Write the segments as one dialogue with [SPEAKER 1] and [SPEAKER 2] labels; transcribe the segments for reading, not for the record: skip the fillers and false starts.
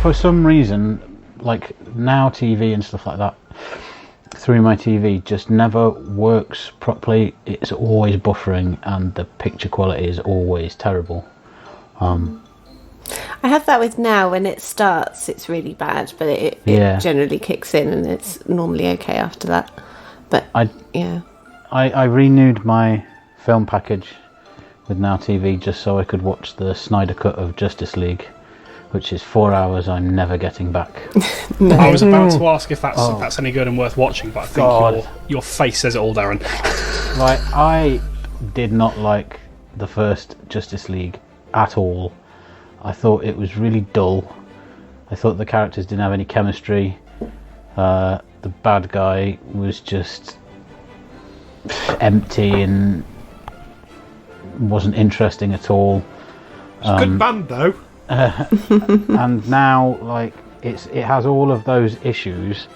[SPEAKER 1] for some reason, like Now TV and stuff like that, through my TV just never works properly. It's always buffering and the picture quality is always terrible.
[SPEAKER 2] I have that with Now. When it starts, it's really bad, but it generally kicks in and it's normally okay after that. But I
[SPEAKER 1] renewed my film package with Now TV just so I could watch the Snyder cut of Justice League, which is 4 hours I'm never getting back.
[SPEAKER 3] No. I was about to ask if that's any good and worth watching, but I think your face says it all, Darren.
[SPEAKER 1] Like, I did not like the first Justice League at all. I thought it was really dull. I thought the characters didn't have any chemistry. The bad guy was just empty and wasn't interesting at all.
[SPEAKER 4] It's a good band though.
[SPEAKER 1] And now, like, it has all of those issues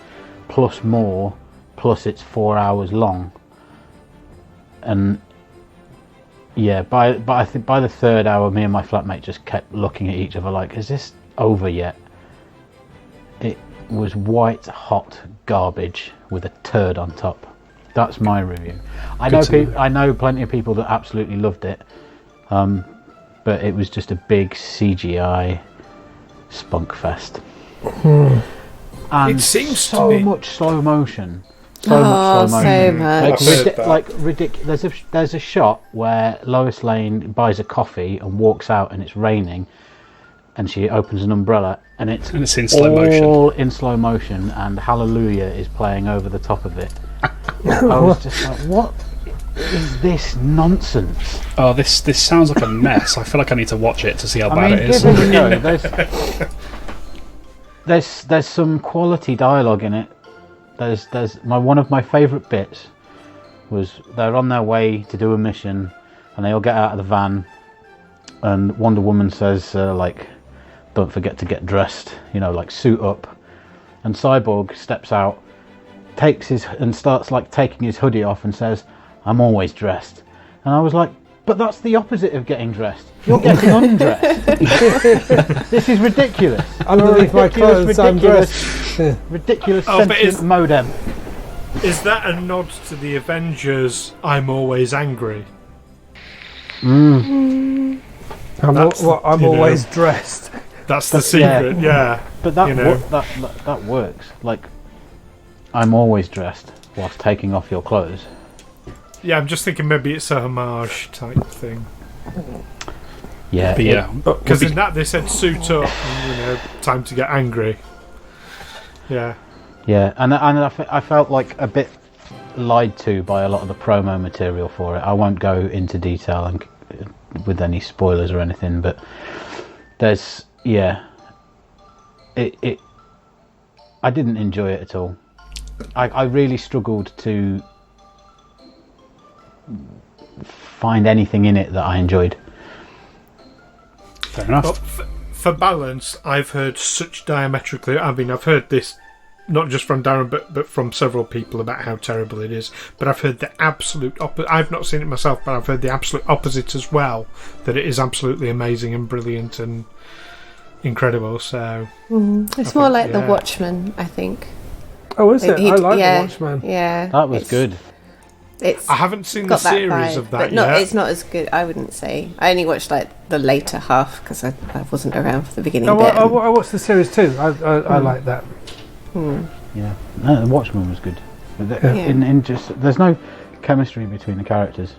[SPEAKER 1] plus more, plus it's 4 hours long. And yeah, I think by the third hour, me and my flatmate just kept looking at each other like, is this over yet? It was white hot garbage with a turd on top. That's my review. I know plenty of people that absolutely loved it, but it was just a big CGI spunk fest. And
[SPEAKER 4] it seems
[SPEAKER 1] so
[SPEAKER 4] to be
[SPEAKER 1] much slow motion.
[SPEAKER 2] So much.
[SPEAKER 1] Like ridiculous. There's a shot where Lois Lane buys a coffee and walks out, and it's raining, and she opens an umbrella, and it's
[SPEAKER 3] in slow motion.
[SPEAKER 1] All in slow motion, and Hallelujah is playing over the top of it. I was just like, what is this nonsense?
[SPEAKER 3] Oh, this sounds like a mess. I feel like I need to watch it to see how bad it is.
[SPEAKER 1] There's some quality dialogue in it. One of my favourite bits was they're on their way to do a mission, and they all get out of the van, and Wonder Woman says, like, don't forget to get dressed, like suit up. And Cyborg steps out, starts like taking his hoodie off and says, I'm always dressed. And I was like, but that's the opposite of getting dressed. You're getting undressed. This is ridiculous.
[SPEAKER 5] Underneath my clothes, I'm dressed.
[SPEAKER 1] Ridiculous sentient modem.
[SPEAKER 4] Is that a nod to the Avengers? I'm always angry.
[SPEAKER 5] I'm always dressed.
[SPEAKER 4] That's the secret. Yeah.
[SPEAKER 1] But that works. Like, I'm always dressed whilst taking off your clothes.
[SPEAKER 4] Yeah, I'm just thinking maybe it's a homage type thing.
[SPEAKER 1] Yeah,
[SPEAKER 4] because in that they said suit up and time to get angry. Yeah.
[SPEAKER 1] Yeah, and I felt like a bit lied to by a lot of the promo material for it. I won't go into detail with any spoilers or anything, but there's I didn't enjoy it at all. I really struggled to find anything in it that I enjoyed.
[SPEAKER 3] Fair enough.
[SPEAKER 4] Well, for balance, I've heard such diametrically. I mean, I've heard this not just from Darren, but from several people about how terrible it is. But I've heard the absolute opposite. I've not seen it myself, but I've heard the absolute opposite as well. That it is absolutely amazing and brilliant and incredible. So
[SPEAKER 2] it's more like The Watchmen, I think.
[SPEAKER 5] Oh, is it? I like The Watchmen.
[SPEAKER 2] Yeah,
[SPEAKER 1] that was good.
[SPEAKER 4] I haven't seen the series of that yet.
[SPEAKER 2] It's not as good, I wouldn't say. I only watched like the later half because I wasn't around for the beginning bit.
[SPEAKER 5] I watched the series too. I like that.
[SPEAKER 1] Yeah, no, The Watchmen was good. There's no chemistry between the characters,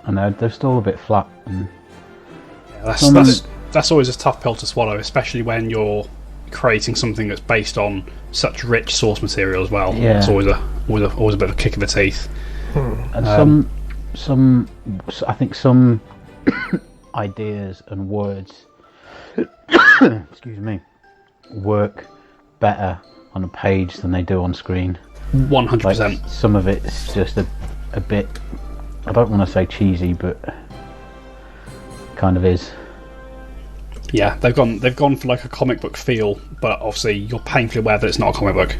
[SPEAKER 1] and they're still a bit flat. And
[SPEAKER 3] that's always a tough pill to swallow, especially when you're creating something that's based on such rich source material as well.
[SPEAKER 1] Yeah.
[SPEAKER 3] It's always a bit of a kick in the teeth.
[SPEAKER 1] And I think some ideas and words excuse me, work better on a page than they do on screen.
[SPEAKER 3] 100%.
[SPEAKER 1] Like, some of it's just a bit, I don't want to say cheesy, but kind of is.
[SPEAKER 3] Yeah, they've gone for like a comic book feel, but obviously you're painfully aware that it's not a comic book.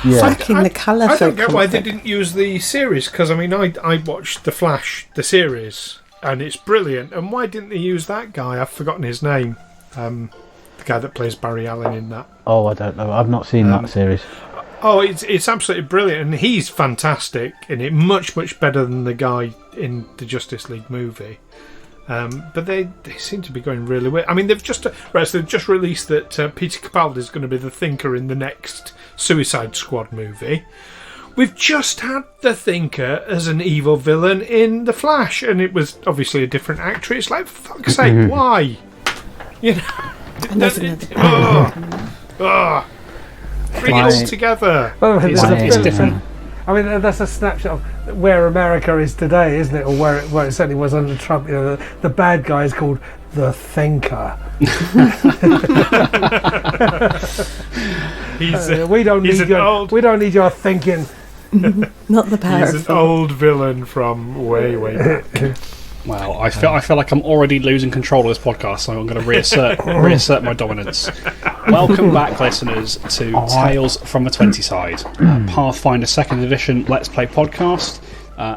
[SPEAKER 2] Yeah. The colour.
[SPEAKER 4] I don't get why they didn't use the series, because I mean I watched The Flash, the series, and it's brilliant. And why didn't they use that guy? I've forgotten his name. The guy that plays Barry Allen in that.
[SPEAKER 1] Oh, I don't know. I've not seen that series.
[SPEAKER 4] Oh, it's absolutely brilliant, and he's fantastic in it. Much better than the guy in the Justice League movie. But they seem to be going really well. I mean, they've just released that Peter Capaldi is going to be the Thinker in the next Suicide Squad movie. We've just had the Thinker as an evil villain in The Flash, and it was obviously a different actor. It's like, for fuck's sake, why? You know, bring it all together.
[SPEAKER 5] Well,
[SPEAKER 3] it's different.
[SPEAKER 5] I mean, that's a snapshot of where America is today, isn't it? Or where it certainly was under Trump. You know, the bad guy is called the Thinker. We don't need your thinking.
[SPEAKER 2] Not the power.
[SPEAKER 4] He's an old villain from way back.
[SPEAKER 3] Well, I feel like I'm already losing control of this podcast, so I'm going to reassert my dominance. Welcome back, listeners, to Tales from the 20 Side, Pathfinder 2nd Edition Let's Play podcast.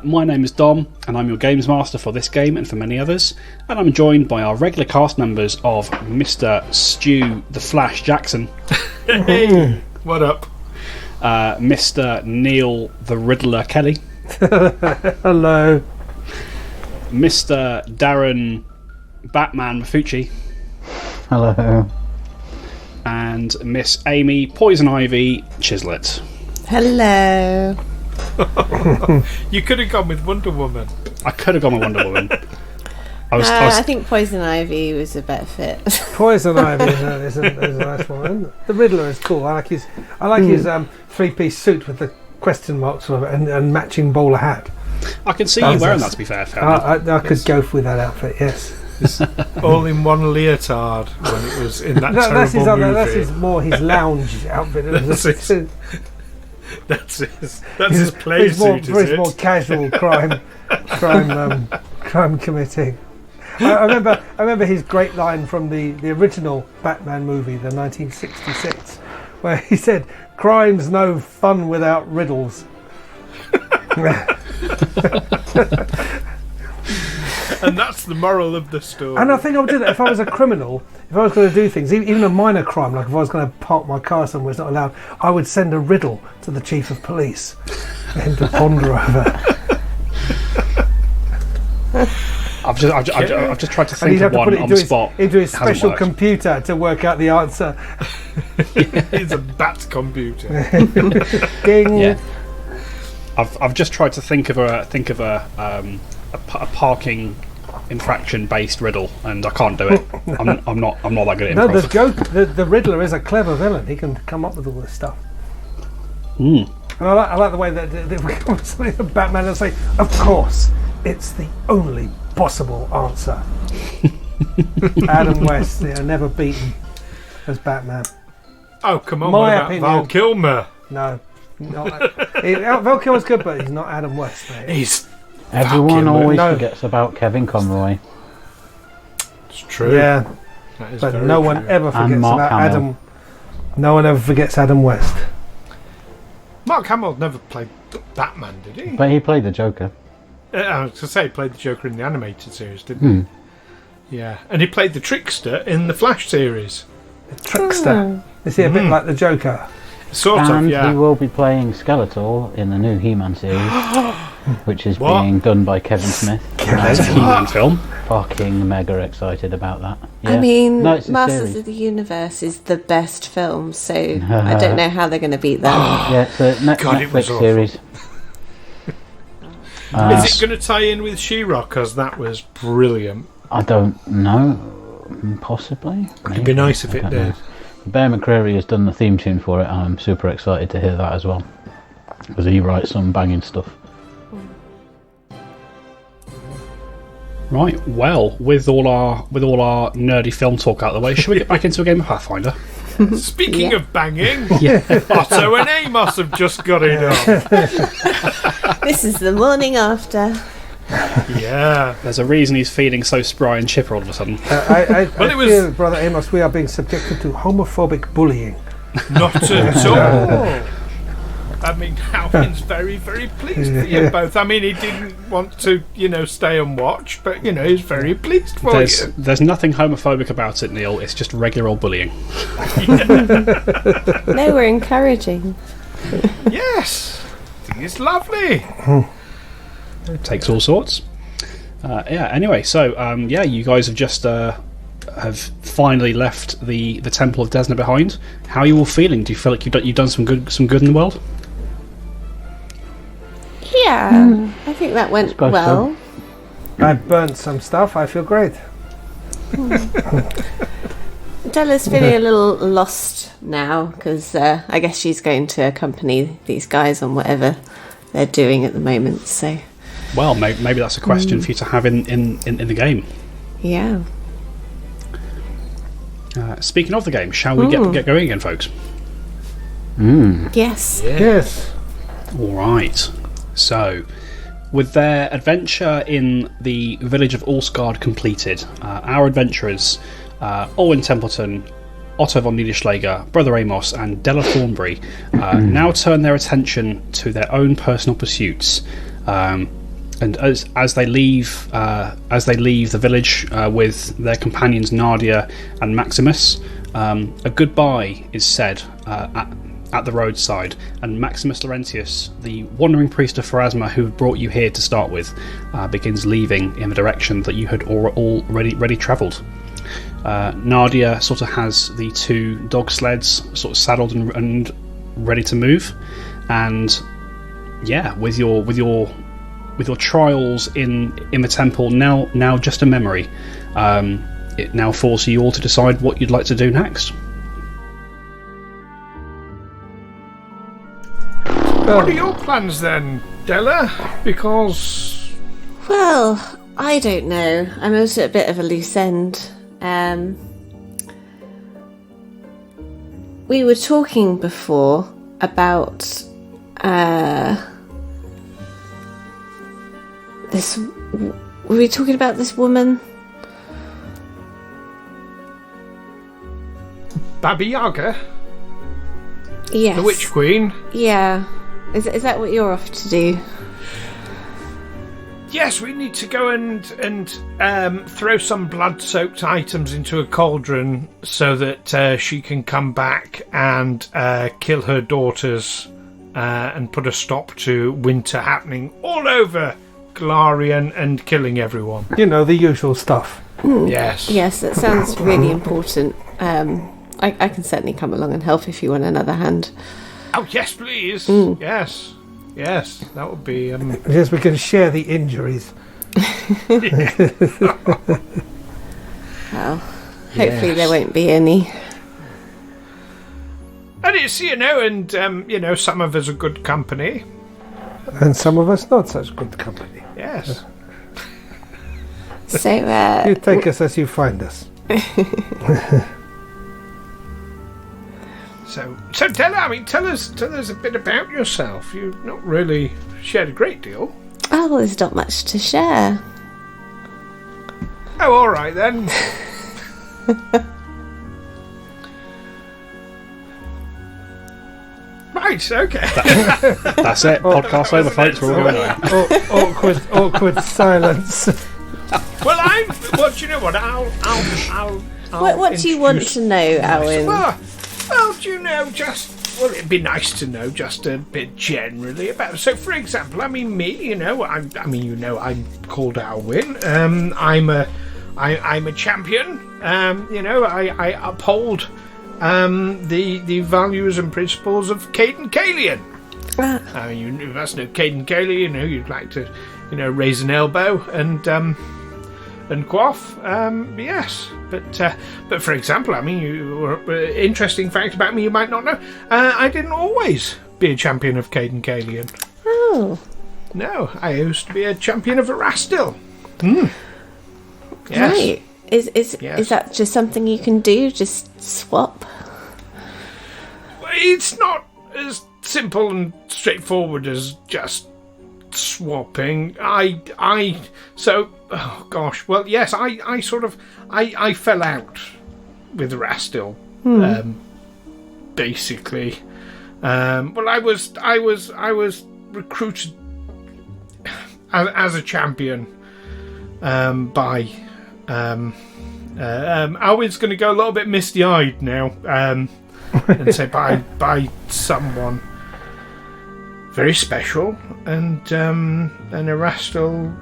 [SPEAKER 3] My name is Dom, and I'm your games master for this game and for many others. And I'm joined by our regular cast members of Mr. Stu the Flash Jackson.
[SPEAKER 4] Hey, what up?
[SPEAKER 3] Mr. Neil the Riddler Kelly.
[SPEAKER 5] Hello.
[SPEAKER 3] Mr. Darren Batman Mafucci.
[SPEAKER 1] Hello.
[SPEAKER 3] And Miss Amy Poison Ivy Chislett.
[SPEAKER 2] Hello.
[SPEAKER 4] You could have gone with Wonder Woman.
[SPEAKER 3] I could have gone with Wonder Woman.
[SPEAKER 2] I think Poison Ivy was a better fit.
[SPEAKER 5] Poison Ivy is a nice one. The Riddler is cool. I like his three-piece suit with the question marks on it and matching bowler hat.
[SPEAKER 3] I can see you wearing that, to be fair.
[SPEAKER 5] I could go with that outfit, yes.
[SPEAKER 4] All in one leotard when it was in that terrible movie.
[SPEAKER 5] That's more his lounge outfit.
[SPEAKER 4] That's his play suit, is it?
[SPEAKER 5] More casual crime committing. I remember his great line from the original Batman movie, the 1966, where he said, "Crime's no fun without riddles."
[SPEAKER 4] And that's the moral of the story.
[SPEAKER 5] And I think I would do that if I was a criminal. If I was going to do things, even a minor crime, like if I was going to park my car somewhere it's not allowed, I would send a riddle to the chief of police for him to ponder over.
[SPEAKER 3] I've just tried to think of one on the spot.
[SPEAKER 5] Into his special computer to work out the answer.
[SPEAKER 4] It's a bat computer.
[SPEAKER 5] Ding.
[SPEAKER 3] Yeah. I've just tried to think of a parking infraction based riddle, and I can't do it. I'm not that good at improv.
[SPEAKER 5] No, the Riddler is a clever villain. He can come up with all this stuff.
[SPEAKER 3] And
[SPEAKER 5] I like the way that we come to something about Batman and say, "Of course, it's the only possible answer." Adam West, never beaten as Batman.
[SPEAKER 4] Oh, come on! What about Val Kilmer?
[SPEAKER 5] No. Val Kilmer's good, but he's not Adam West, mate.
[SPEAKER 1] Everyone always forgets about Kevin Conroy.
[SPEAKER 4] It's true.
[SPEAKER 5] Yeah, but no one ever forgets about Adam. No one ever forgets Adam West.
[SPEAKER 4] Mark Hamill never played Batman, did he?
[SPEAKER 1] But he played the Joker.
[SPEAKER 4] I was going to say he played the Joker in the animated series, didn't he? Yeah, and he played the Trickster in the Flash series.
[SPEAKER 5] The Trickster? Is he a bit like the Joker?
[SPEAKER 4] Sort of, yeah.
[SPEAKER 1] And he will be playing Skeletor in the new He-Man series, which is being done by Kevin Smith.
[SPEAKER 3] There's a He-Man film.
[SPEAKER 1] Fucking mega excited about that. Yeah.
[SPEAKER 2] I mean, Masters of the Universe is the best film, so I don't know how they're going to beat that.
[SPEAKER 1] Yeah, it's a Netflix series.
[SPEAKER 4] Is it going to tie in with She-Ra? Because that was brilliant.
[SPEAKER 1] I don't know. Possibly. Maybe.
[SPEAKER 4] It'd be nice if it did.
[SPEAKER 1] Bear McCreary has done the theme tune for it, and I'm super excited to hear that as well, because he writes some banging stuff.
[SPEAKER 3] Right, well, with all our nerdy film talk out of the way, should we get back into a game of Pathfinder?
[SPEAKER 4] Speaking of banging, Otto and Amos have just got it on.
[SPEAKER 2] This is the morning after.
[SPEAKER 4] Yeah.
[SPEAKER 3] There's a reason he's feeling so spry and chipper all of a sudden.
[SPEAKER 5] I feel, Brother Amos, we are being subjected to homophobic bullying.
[SPEAKER 4] Not at all. I mean, Alvin's very, very pleased for you both. I mean, he didn't want to, stay and watch, but, he's very pleased for you.
[SPEAKER 3] There's nothing homophobic about it, Neil. It's just regular old bullying.
[SPEAKER 2] No, we're encouraging.
[SPEAKER 4] Yes. It's lovely.
[SPEAKER 3] It takes all sorts. Anyway, so, you guys have just... have finally left the Temple of Desna behind. How are you all feeling? Do you feel like you've done some good in the world?
[SPEAKER 2] Yeah, I think that went well.
[SPEAKER 5] So. I burnt some stuff. I feel great.
[SPEAKER 2] Della's feeling a little lost now because I guess she's going to accompany these guys on whatever they're doing at the moment. So,
[SPEAKER 3] well, maybe that's a question for you to have in the game.
[SPEAKER 2] Yeah.
[SPEAKER 3] Speaking of the game, shall we get going again, folks?
[SPEAKER 2] Yes.
[SPEAKER 3] All right. So, with their adventure in the village of Allsgard completed, our adventurers, Owen Templeton, Otto von Niederschläger, Brother Amos, and Della Thornbury, now turn their attention to their own personal pursuits. And as they leave the village with their companions Nadia and Maximus, a goodbye is said at the roadside, and Maximus Laurentius, the wandering priest of Pharasma who brought you here to start with, begins leaving in the direction that you had already travelled. Nadia sort of has the 2 dog sleds sort of saddled and ready to move, and with your trials in the temple now just a memory, it now falls to you all to decide what you'd like to do next.
[SPEAKER 4] What are your plans then, Della? Because...
[SPEAKER 2] Well, I don't know. I'm also at a bit of a loose end. We were talking before about this. Were we talking about this woman?
[SPEAKER 4] Baba Yaga?
[SPEAKER 2] Yes.
[SPEAKER 4] The Witch Queen?
[SPEAKER 2] Yeah. Is that what you're off to do?
[SPEAKER 4] Yes, we need to go and throw some blood-soaked items into a cauldron so that she can come back and kill her daughters and put a stop to winter happening all over Galarian and killing everyone.
[SPEAKER 5] You know, the usual stuff.
[SPEAKER 4] Yes.
[SPEAKER 2] Yes, that sounds really important. I can certainly come along and help if you want another hand.
[SPEAKER 4] Oh, yes, please. Yes. Yes, that would be...
[SPEAKER 5] Yes, we can share the injuries.
[SPEAKER 2] Well, hopefully there won't be any.
[SPEAKER 4] And it's, and some of us are good company.
[SPEAKER 5] And some of us not such good company.
[SPEAKER 4] Yes.
[SPEAKER 2] So,
[SPEAKER 5] you take us as you find us.
[SPEAKER 4] So Della, tell us a bit about yourself. You've not really shared a great deal.
[SPEAKER 2] Oh, well, there's not much to share.
[SPEAKER 4] Oh, all right then. Right, okay.
[SPEAKER 3] That's it. Podcast over, folks. We're all going home.
[SPEAKER 5] Awkward silence.
[SPEAKER 4] Well, do you know what? I'll
[SPEAKER 2] What do you want to know, Owen?
[SPEAKER 4] Well, do you know, it'd be nice to know just a bit generally about. So, for example, me, I'm called Alwyn. I'm a champion. I uphold the values and principles of Caden Kalian. You must know Caden Kalian. You'd like to, raise an elbow and quaff. Yes. But for example, interesting fact about me you might not know. I didn't always be a champion of Caden Kalian.
[SPEAKER 2] Oh.
[SPEAKER 4] No, I used to be a champion of Erastil. Yes.
[SPEAKER 2] Right. Is that just something you can do? Just swap?
[SPEAKER 4] It's not as simple and straightforward as just swapping. Well, yes, I fell out with Rastil, basically, Well, I was recruited as a champion by. Alwyn's going to go a little bit misty-eyed now, and say by someone very special, and Erastil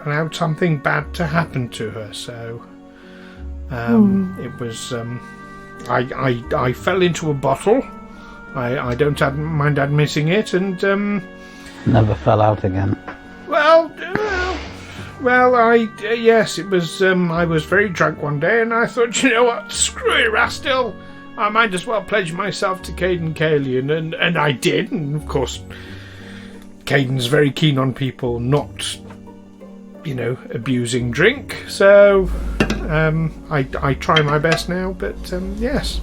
[SPEAKER 4] allowed something bad to happen to her. So it was. I fell into a bottle. I don't mind admitting it, and
[SPEAKER 1] Never fell out again.
[SPEAKER 4] well, yes, it was. I was very drunk one day, and I thought, you know what, screw it, Rastil. I might as well pledge myself to Caden Kalian, and I did. And of course, Caden's very keen on people not, abusing drink. So I try my best now. But yes,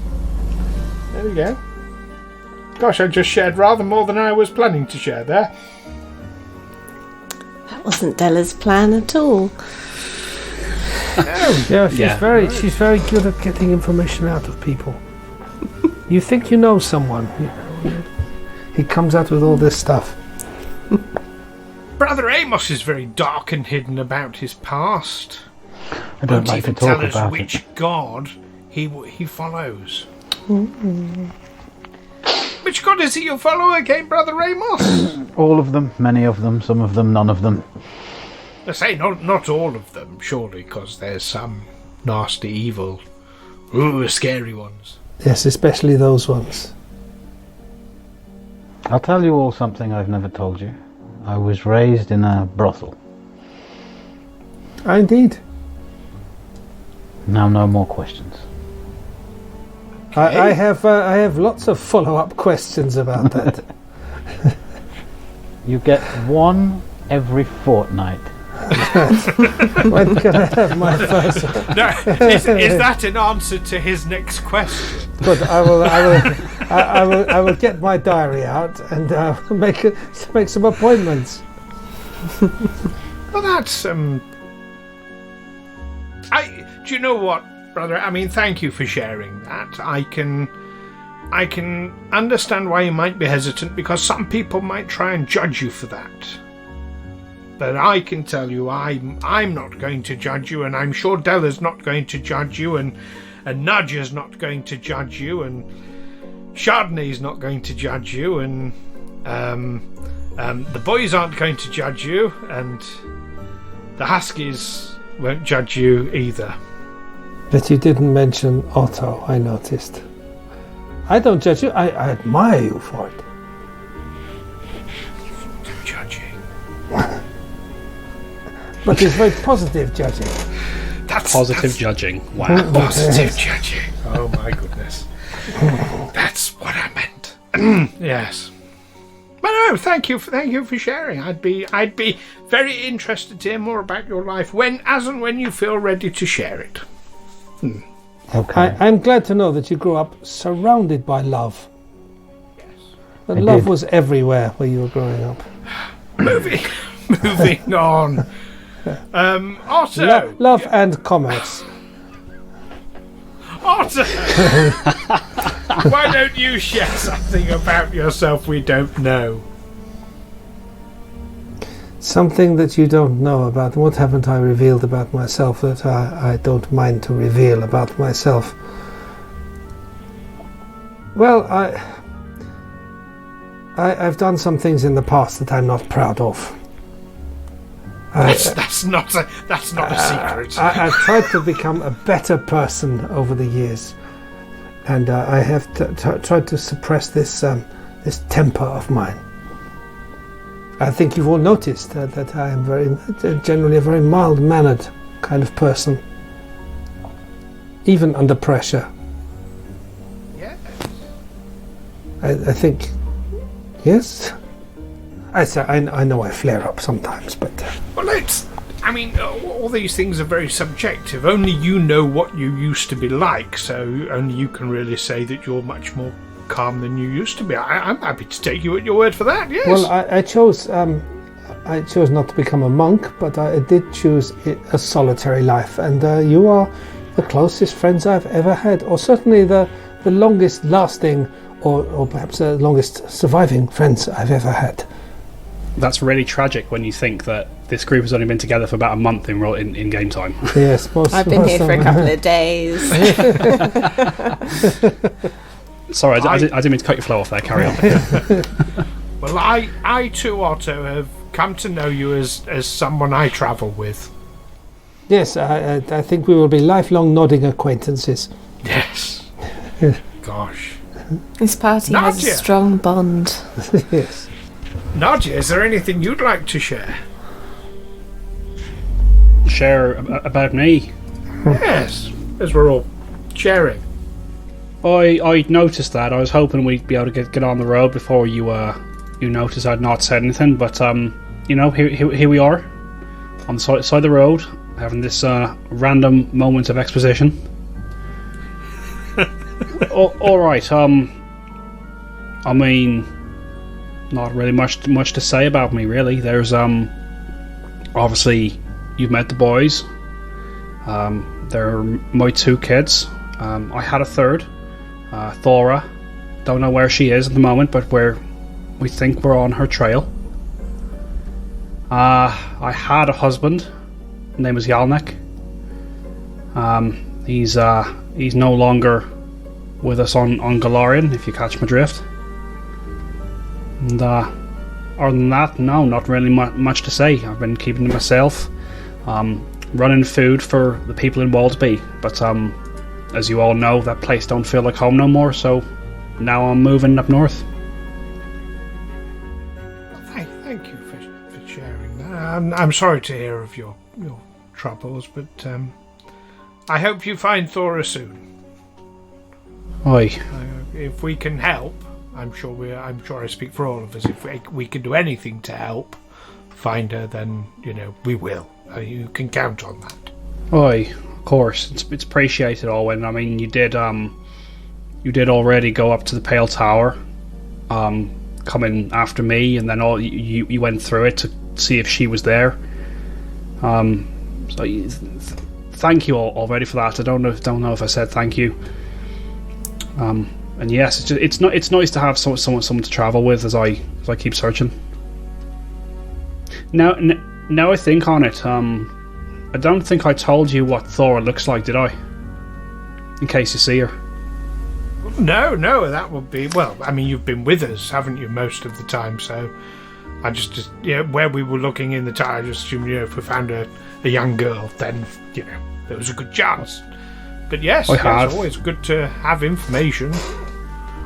[SPEAKER 4] there we go. Gosh, I just shared rather more than I was planning to share there.
[SPEAKER 2] That wasn't Della's plan at all.
[SPEAKER 5] Yeah, she's very good at getting information out of people. You think you know someone, he comes out with all this stuff.
[SPEAKER 4] Brother Amos is very dark and hidden about his past.
[SPEAKER 1] I don't like to
[SPEAKER 4] Won't even
[SPEAKER 1] talk
[SPEAKER 4] tell us
[SPEAKER 1] about
[SPEAKER 4] which
[SPEAKER 1] it.
[SPEAKER 4] god he follows. Which god is it you follow again, Brother Amos?
[SPEAKER 1] All of them, many of them, some of them, none of them.
[SPEAKER 4] I say not all of them, surely, because there's some nasty, evil, scary ones.
[SPEAKER 5] Yes, especially those ones.
[SPEAKER 1] I'll tell you all something I've never told you. I was raised in a brothel.
[SPEAKER 5] Indeed.
[SPEAKER 1] Now no more questions.
[SPEAKER 5] I have lots of follow-up questions about that.
[SPEAKER 1] You get one every fortnight.
[SPEAKER 5] When can I have my first?
[SPEAKER 4] No, is that an answer to his next question?
[SPEAKER 5] Good. I will get my diary out and make some appointments.
[SPEAKER 4] Well, that's do you know what, brother? I mean, thank you for sharing that. I can understand why you might be hesitant, because some people might try and judge you for that. But I can tell you, I'm not going to judge you, and I'm sure Della's not going to judge you, and Nadja's not going to judge you, and Chardonnay's not going to judge you, and the boys aren't going to judge you, and the Huskies won't judge you either.
[SPEAKER 5] But you didn't mention Otto, I noticed. I don't judge you, I admire you for it.
[SPEAKER 4] Judging.
[SPEAKER 5] But it's very positive judging.
[SPEAKER 4] That's
[SPEAKER 3] judging. Wow.
[SPEAKER 4] Positive judging. Oh my goodness. That's what I meant. Yes. But no, thank you for sharing. I'd be very interested to hear more about your life as and when you feel ready to share it.
[SPEAKER 1] Okay.
[SPEAKER 5] I'm glad to know that you grew up surrounded by love.
[SPEAKER 4] Yes.
[SPEAKER 5] But
[SPEAKER 1] I
[SPEAKER 5] love
[SPEAKER 1] did.
[SPEAKER 5] was everywhere where you were growing up.
[SPEAKER 4] Moving on. Otto.
[SPEAKER 5] Love and commerce.
[SPEAKER 4] Otto. Why don't you share something about yourself we don't know?
[SPEAKER 5] Something that you don't know about. What haven't I revealed about myself that I don't mind to reveal about myself? Well, I've done some things in the past that I'm not proud of.
[SPEAKER 4] That's not a secret.
[SPEAKER 5] I've tried to become a better person over the years, and I have tried to suppress this temper of mine. I think you've all noticed that I am generally a very mild-mannered kind of person, even under pressure.
[SPEAKER 4] Yeah.
[SPEAKER 5] I think, yes. I know I flare up sometimes, but
[SPEAKER 4] Well, all these things are very subjective. Only you know what you used to be like, so only you can really say that you're much more calm than you used to be. I'm happy to take you at your word for that. Yes.
[SPEAKER 5] well, I chose not to become a monk, but I did choose a solitary life, and you are the closest friends I've ever had, or certainly the longest lasting or perhaps the longest surviving friends I've ever had.
[SPEAKER 3] That's really tragic when you think that this group has only been together for about a month in game time.
[SPEAKER 5] Yes,
[SPEAKER 2] I've been here for a couple of days.
[SPEAKER 3] Sorry, I didn't mean to cut your flow off there. Carry on.
[SPEAKER 4] Well, I too, Otto, have come to know you as someone I travel with.
[SPEAKER 5] Yes, I think we will be lifelong nodding acquaintances.
[SPEAKER 4] Yes. Gosh.
[SPEAKER 2] This party has a
[SPEAKER 4] Nadia.
[SPEAKER 2] strong bond.
[SPEAKER 5] Yes.
[SPEAKER 4] Nadia, is there anything you'd like to share?
[SPEAKER 3] Share about me.
[SPEAKER 4] Yes, as we're all sharing.
[SPEAKER 3] I noticed that. I was hoping we'd be able to get on the road before you noticed I'd not said anything. But here we are on the side of the road, having this random moment of exposition. All right. I mean, not really much to say about me, really. There's obviously you've met the boys. They're my two kids. I had a third, Thora. Don't know where she is at the moment, but we think we're on her trail. I had a husband. His name was Yalnek. He's no longer with us on Galarian, if you catch my drift. And other than that, no, not really much to say. I've been keeping to myself, running food for the people in Waldsby. But as you all know, that place don't feel like home no more. So now I'm moving up north.
[SPEAKER 4] Thank you for sharing that. I'm sorry to hear of your troubles, but I hope you find Thora soon.
[SPEAKER 3] Oi.
[SPEAKER 4] If we can help, I'm sure I speak for all of us. If we can do anything to help find her, then we will. You can count on that.
[SPEAKER 3] Oi, of course, it's appreciated, Owen. I mean, you did already go up to the Pale Tower, coming after me, and then you went through it to see if she was there. Thank you all already for that. I don't know if I said thank you. And yes, it's nice to have someone to travel with as I keep searching. Now I think on it, I don't think I told you what Thora looks like, did I? In case you see her.
[SPEAKER 4] No, that would be... Well, I mean, you've been with us, haven't you, most of the time, so... I just where we were looking in the tower, I just assumed, if we found a young girl, then, there was a good chance. But yes, it's always good to have information.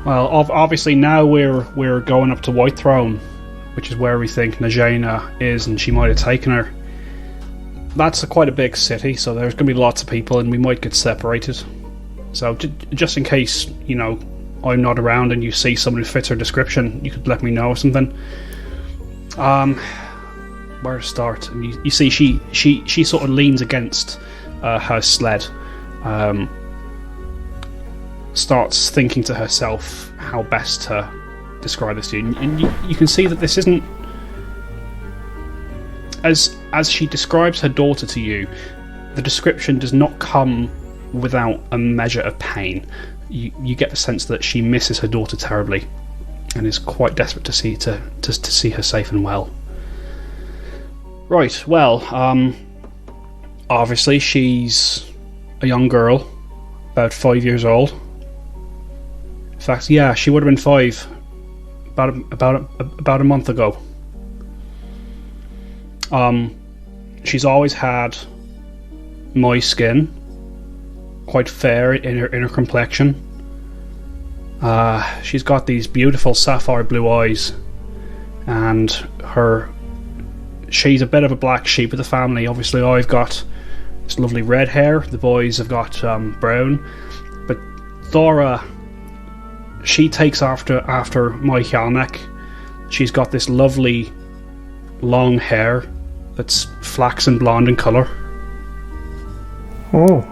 [SPEAKER 3] Well, obviously now we're going up to White Throne, which is where we think Najena is, and she might have taken her. That's quite a big city, so there's going to be lots of people, and we might get separated. So just in case, I'm not around and you see someone who fits her description, you could let me know or something. Where to start? And you see she sort of leans against her sled, starts thinking to herself how best to describe this to you, and you can see that this isn't as she describes her daughter to you. The description does not come without a measure of pain. You get the sense that she misses her daughter terribly and is quite desperate to see her safe and well. Right, well, obviously she's a young girl, about 5 years old. In fact, yeah, she would have been 5 about a month ago. She's always had my skin, quite fair in her complexion. She's got these beautiful sapphire blue eyes, and she's a bit of a black sheep of the family. Obviously, I've got this lovely red hair. The boys have got brown, but Thora, she takes after my Hjalnek. She's got this lovely long hair that's flaxen blonde in colour.
[SPEAKER 5] Oh.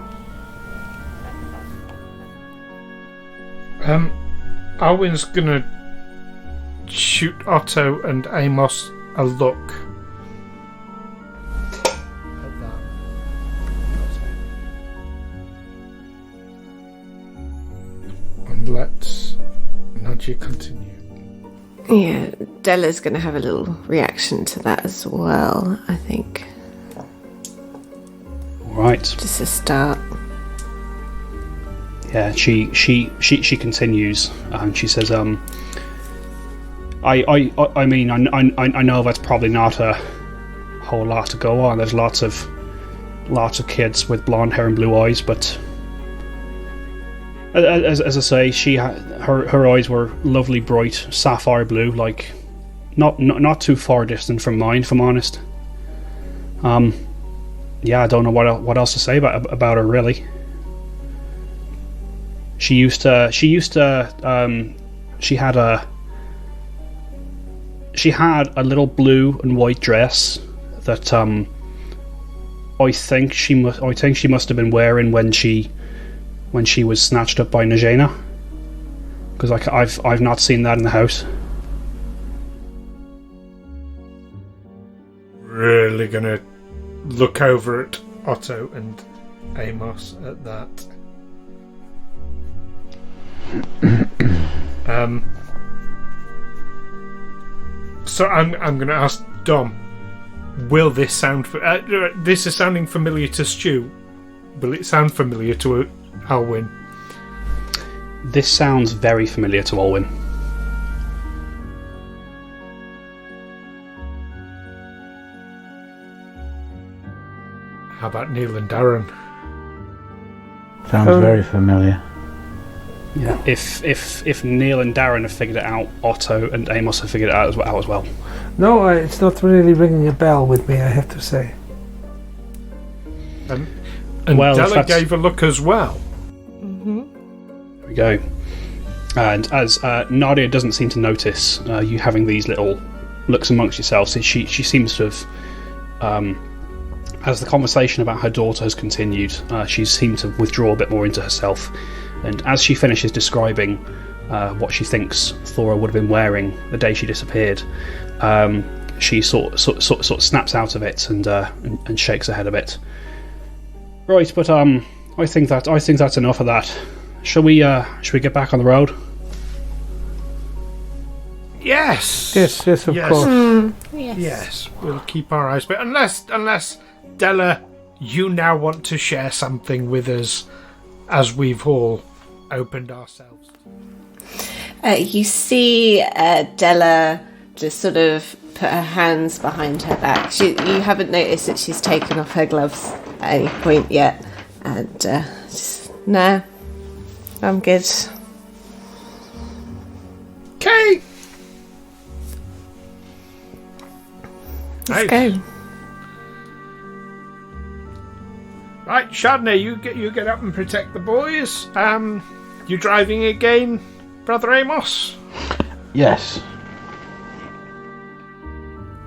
[SPEAKER 4] Alwyn's gonna shoot Otto and Amos a look at that. And let As you continue.
[SPEAKER 2] Yeah, Della's going to have a little reaction to that as well, I think.
[SPEAKER 3] Right.
[SPEAKER 2] Just a start.
[SPEAKER 3] Yeah, she continues, and she says, I mean, I know that's probably not a whole lot to go on. There's lots of kids with blonde hair and blue eyes, but as I say, her eyes were lovely, bright sapphire blue, like not too far distant from mine, if I'm honest. Yeah, I don't know what else to say about her, really. She had a little blue and white dress that I think she must have been wearing when she was snatched up by Najena, because I've not seen that in the house.
[SPEAKER 4] Really gonna look over at Otto and Amos at that. So I'm going to ask Dom. Will this sound? This is sounding familiar to Stu. Will it sound familiar to Alwyn?
[SPEAKER 3] This sounds very familiar to Alwyn.
[SPEAKER 4] How about Neil and Darren?
[SPEAKER 1] Sounds very familiar.
[SPEAKER 3] Yeah. If Neil and Darren have figured it out, Otto and Amos have figured it out as well.
[SPEAKER 5] No, it's not really ringing a bell with me, I have to say.
[SPEAKER 4] And
[SPEAKER 3] well,
[SPEAKER 4] Della gave a look as well.
[SPEAKER 3] There we go. And as Nadia doesn't seem to notice you having these little looks amongst yourselves, she seems to have, as the conversation about her daughter has continued, she seemed to withdraw a bit more into herself. And as she finishes describing what she thinks Thora would have been wearing the day she disappeared, she sort of snaps out of it and shakes her head a bit. Right, but I think that's enough of that. Shall we get back on the road?
[SPEAKER 4] Yes,
[SPEAKER 5] of course.
[SPEAKER 4] Yes, we'll keep our eyes. But unless Della, you now want to share something with us, as we've all opened ourselves.
[SPEAKER 2] You see Della just sort of put her hands behind her back. You haven't noticed that she's taken off her gloves at any point yet. And no, I'm good.
[SPEAKER 4] Okay.
[SPEAKER 2] Let's go.
[SPEAKER 4] Right, Chardonnay, you get up and protect the boys. You driving again, Brother Amos?
[SPEAKER 1] Yes.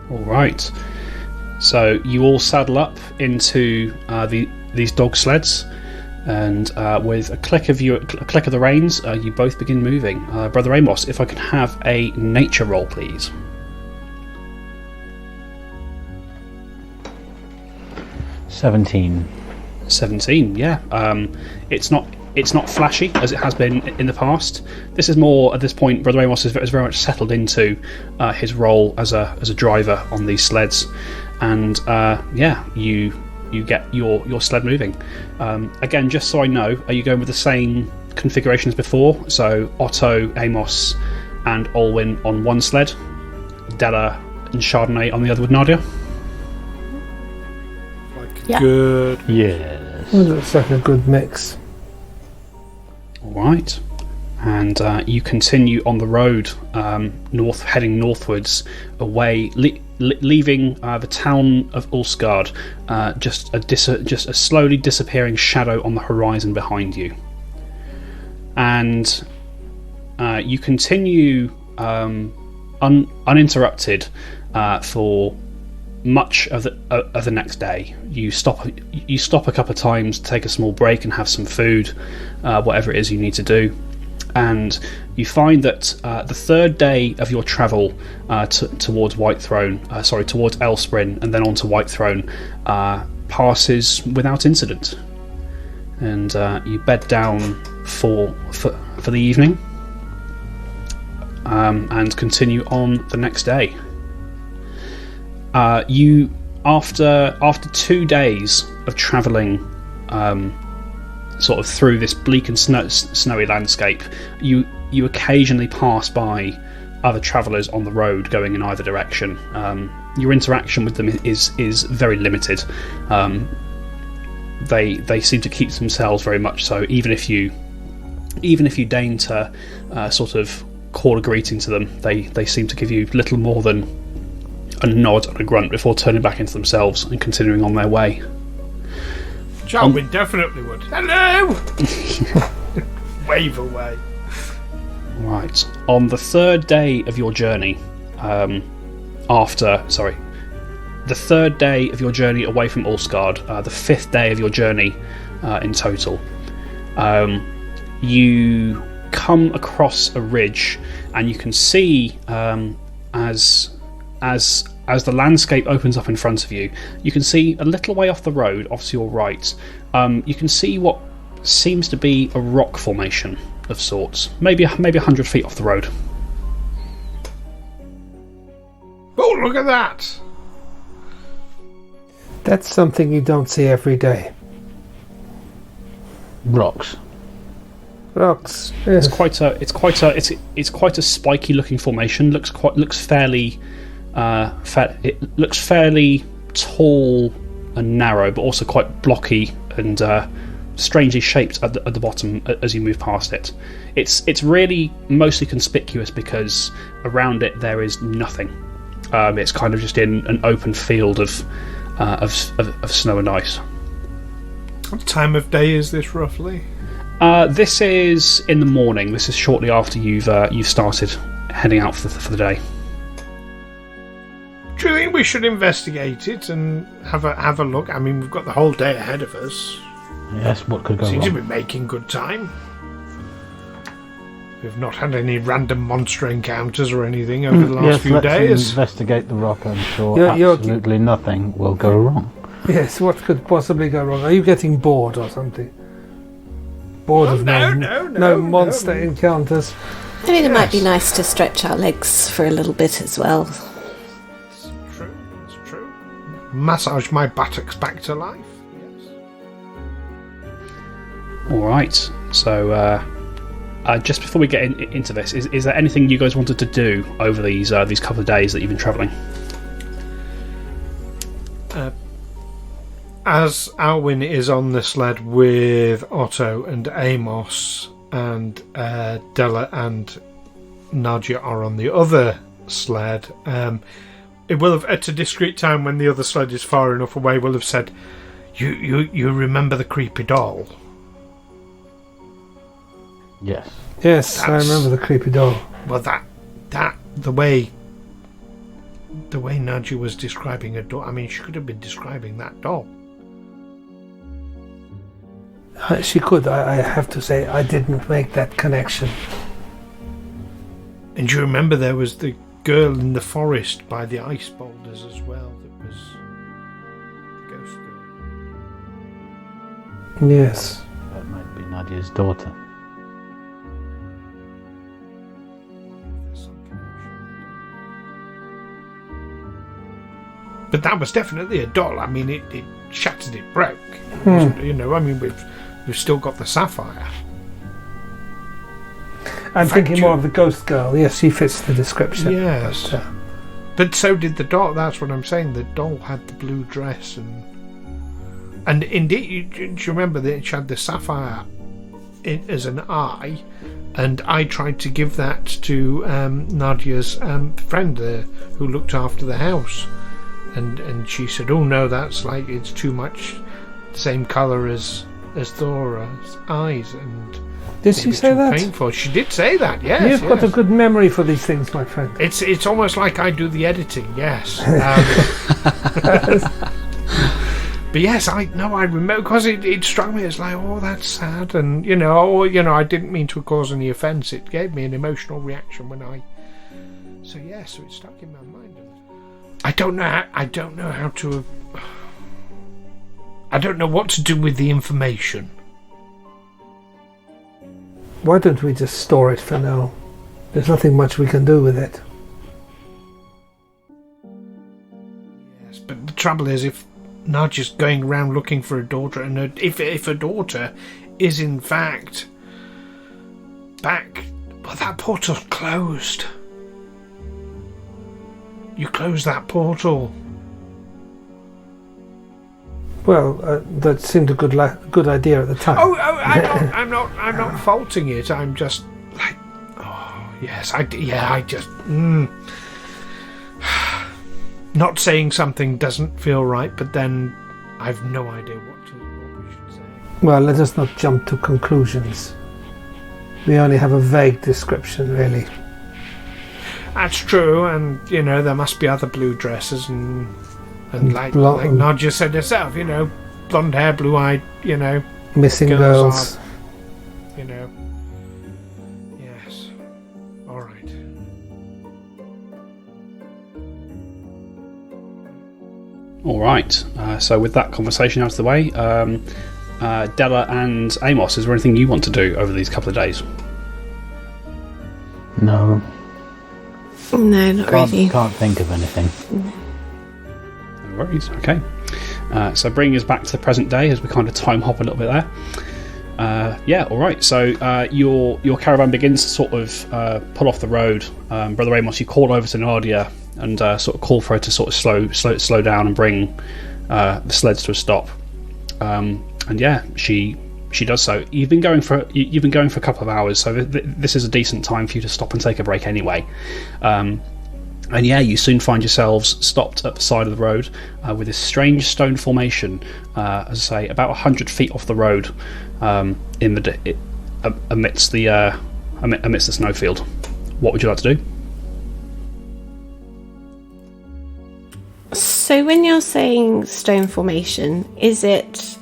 [SPEAKER 3] All right. So you all saddle up into these dog sleds, and with a click of the reins, you both begin moving. Brother Amos, if I could have a nature roll, please.
[SPEAKER 1] 17.
[SPEAKER 3] 17, yeah. It's not flashy as it has been in the past. This is more, at this point, Brother Amos is very much settled into his role as a driver on these sleds, and you get your sled moving. Again, just so I know, are you going with the same configuration as before? So Otto, Amos, and Olwyn on one sled, Della and Chardonnay on the other with Nadia?
[SPEAKER 2] Yeah.
[SPEAKER 4] Good.
[SPEAKER 1] Yes.
[SPEAKER 5] Looks like a good mix.
[SPEAKER 3] Alright. And you continue on the road, heading northwards, away, leaving the town of Ulsgaard, just a slowly disappearing shadow on the horizon behind you. And you continue uninterrupted for much of the next day. You stop a couple of times to take a small break and have some food, whatever it is you need to do, and you find that the third day of your travel towards towards Elsprin and then on to Whitethrone passes without incident, and you bed down for the evening. and continue on the next day. You after 2 days of travelling sort of through this bleak and snowy landscape, you occasionally pass by other travellers on the road going in either direction. Your interaction with them is very limited. They seem to keep themselves very much so. Even if you deign to sort of call a greeting to them, they seem to give you little more than a nod and a grunt before turning back into themselves and continuing on their way.
[SPEAKER 4] Jarwin definitely would. Hello! Wave away.
[SPEAKER 3] Right. On the third day of your journey, the third day of your journey away from Ulsgaard, the fifth day of your journey in total, you come across a ridge, and you can see as the landscape opens up in front of you, you can see a little way off the road, off to your right, you can see what seems to be a rock formation of sorts, maybe 100 feet off the road.
[SPEAKER 4] Oh, look at that!
[SPEAKER 5] That's something you don't see every day.
[SPEAKER 1] Rocks.
[SPEAKER 5] Rocks. Yes.
[SPEAKER 3] It's quite a spiky looking formation. Looks fairly tall and narrow, but also quite blocky and strangely shaped at the bottom as you move past it. It's really mostly conspicuous because around it there is nothing. It's kind of just in an open field of snow and ice.
[SPEAKER 4] What time of day is this roughly?
[SPEAKER 3] This is in the morning. This is shortly after you've started heading out for the day.
[SPEAKER 4] Do you think we should investigate it and have a look? I mean, we've got the whole day ahead of us.
[SPEAKER 1] Yes, what could go
[SPEAKER 4] Seems to
[SPEAKER 1] wrong?
[SPEAKER 4] be making good time. We've not had any random monster encounters or anything over the last few
[SPEAKER 1] let's
[SPEAKER 4] days.
[SPEAKER 1] investigate the rock. I'm sure absolutely nothing will go wrong.
[SPEAKER 5] Yes, what could possibly go wrong? Are you getting bored or something? Bored of no monster encounters?
[SPEAKER 2] I think it might be nice to stretch our legs for a little bit as well.
[SPEAKER 4] It's true. Massage my buttocks back to life. Yes.
[SPEAKER 3] All right. So just before we get into this, is there anything you guys wanted to do over these couple of days that you've been travelling?
[SPEAKER 4] As Alwyn is on the sled with Otto and Amos, and Della and Nadia are on the other sled, it will have, at a discrete time when the other sled is far enough away, will have said, You remember the creepy doll?
[SPEAKER 1] Yes.
[SPEAKER 5] Yes, I remember the creepy doll.
[SPEAKER 4] Well, that the way Nadia was describing a doll, I mean, she could have been describing that doll.
[SPEAKER 5] She could. I have to say, I didn't make that connection.
[SPEAKER 4] And do you remember there was the girl in the forest by the ice boulders as well? That was the ghost girl.
[SPEAKER 5] Yes.
[SPEAKER 1] That might be Nadia's daughter.
[SPEAKER 4] There's some connection. But that was definitely a doll. I mean, it shattered, it broke. It wasn't, I mean, we've still got the sapphire.
[SPEAKER 5] I'm thinking more of the ghost girl. Yes, she fits the description.
[SPEAKER 4] Yes. But so did the doll. That's what I'm saying. The doll had the blue dress. And indeed, do you remember that she had the sapphire as an eye? And I tried to give that to Nadia's friend who looked after the house. And she said, oh no, that's like, it's too much the same colour as Thora's eyes. And
[SPEAKER 5] did she say that?
[SPEAKER 4] Painful. She did say that, yes.
[SPEAKER 5] You've got a good memory for these things, my friend.
[SPEAKER 4] It's almost like I do the editing, yes. But yes, I remember, because it struck me as like, oh, that's sad, and I didn't mean to cause any offence. It gave me an emotional reaction when so it stuck in my mind. I don't know what to do with the information.
[SPEAKER 5] Why don't we just store it for now? There's nothing much we can do with it.
[SPEAKER 4] Yes, but the trouble is, if Nadja's going around looking for a daughter, and if a daughter is in fact back, well, that portal's closed. You close that portal.
[SPEAKER 5] Well, that seemed a good idea at the time.
[SPEAKER 4] I'm not faulting it. I'm just like, oh yes, I just not saying something doesn't feel right, but then I've no idea what we should say.
[SPEAKER 5] Well, let us not jump to conclusions. We only have a vague description, really.
[SPEAKER 4] That's true, and there must be other blue dresses and like Nadja said herself, blonde hair, blue eyed,
[SPEAKER 5] missing girls.
[SPEAKER 4] Yes. All right.
[SPEAKER 3] All right. So with that conversation out of the way, Della and Amos, is there anything you want to do over these couple of days?
[SPEAKER 1] No.
[SPEAKER 2] No, not really.
[SPEAKER 1] Can't think of anything.
[SPEAKER 3] No worries. Okay. So bringing us back to the present day as we kind of time hop a little bit there. All right. So your caravan begins to sort of pull off the road. Brother Amos, you call over to Nadia and sort of call for her to sort of slow down and bring the sleds to a stop. She does so. You've been going for a couple of hours, so this is a decent time for you to stop and take a break anyway. You soon find yourselves stopped at the side of the road with this strange stone formation, as I say, about 100 feet off the road, amidst the snowfield. What would you like to do?
[SPEAKER 2] So when you're saying stone formation, is it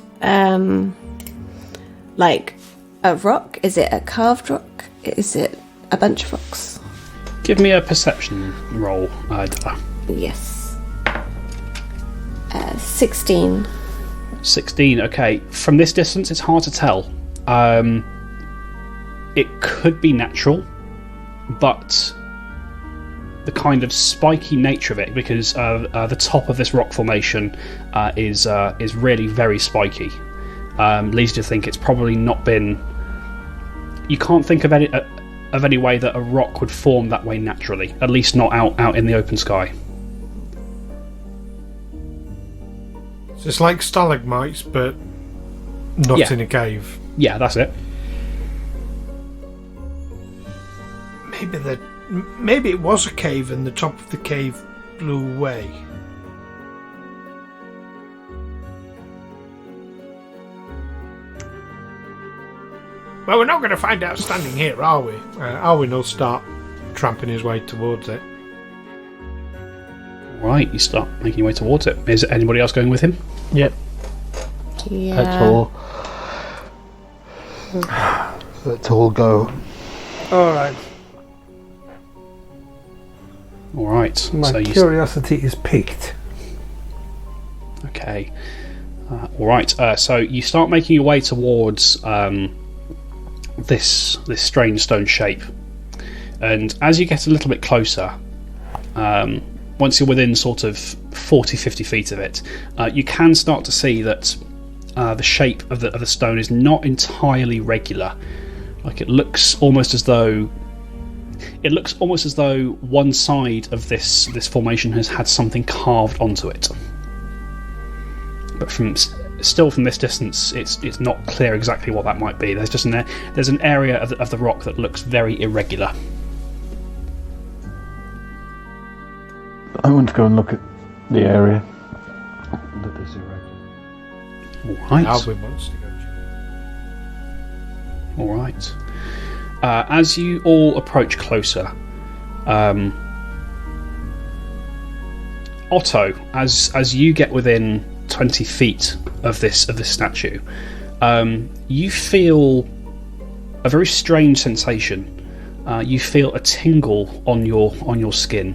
[SPEAKER 2] like a rock? Is it a carved rock? Is it a bunch of rocks?
[SPEAKER 3] Give me a perception roll, Della.
[SPEAKER 2] Yes. 16.
[SPEAKER 3] 16, okay. From this distance, it's hard to tell. It could be natural, but the kind of spiky nature of it, because the top of this rock formation is really very spiky, leads you to think it's probably not been... You can't think of any way that a rock would form that way naturally, at least not out in the open sky.
[SPEAKER 4] So it's like stalagmites, but not in a cave.
[SPEAKER 3] Yeah, that's it.
[SPEAKER 4] Maybe it was a cave and the top of the cave blew away. Well, we're not going to find out standing here, are we? Alwyn will start tramping his way towards it.
[SPEAKER 3] Right, you start making your way towards it. Is anybody else going with him?
[SPEAKER 1] Yep.
[SPEAKER 2] Yeah.
[SPEAKER 1] Let's all go.
[SPEAKER 5] All right.
[SPEAKER 3] All right.
[SPEAKER 5] My curiosity is piqued.
[SPEAKER 3] Okay. All right. So you start making your way towards this strange stone shape, and as you get a little bit closer, once you're within sort of 40-50 feet of it, you can start to see that the shape of the stone is not entirely regular. Like it looks almost as though one side of this formation has had something carved onto it. But from this distance, it's not clear exactly what that might be. There's just an area of the rock that looks very irregular.
[SPEAKER 1] I want to go and look at the area that is irregular.
[SPEAKER 3] All right.
[SPEAKER 4] Alwyn wants to go.
[SPEAKER 3] All right. As you all approach closer, Otto, as you get within 20 feet of this statue, you feel a very strange sensation. You feel a tingle on your skin.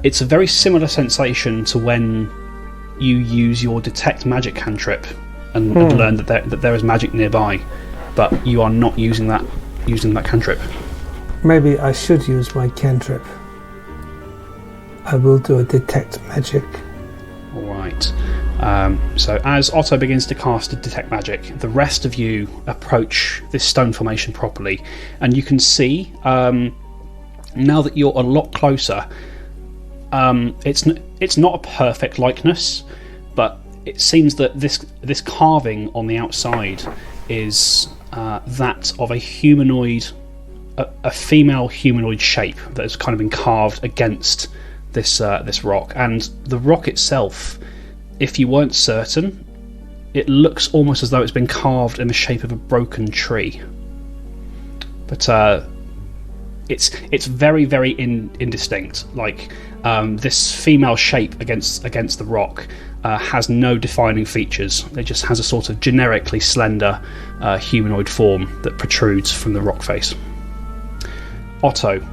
[SPEAKER 3] It's a very similar sensation to when you use your detect magic cantrip and learn that there is magic nearby, but you are not using that cantrip.
[SPEAKER 5] Maybe I should use my cantrip. I will do a detect magic.
[SPEAKER 3] Alright. So as Otto begins to cast a detect magic, the rest of you approach this stone formation properly, and you can see, now that you're a lot closer, it's not a perfect likeness, but it seems that this carving on the outside is that of a humanoid, a female humanoid shape that has kind of been carved against this rock. And the rock itself, if you weren't certain, it looks almost as though it's been carved in the shape of a broken tree. But it's very, very indistinct. Like this female shape against the rock has no defining features. It just has a sort of generically slender humanoid form that protrudes from the rock face. Otto,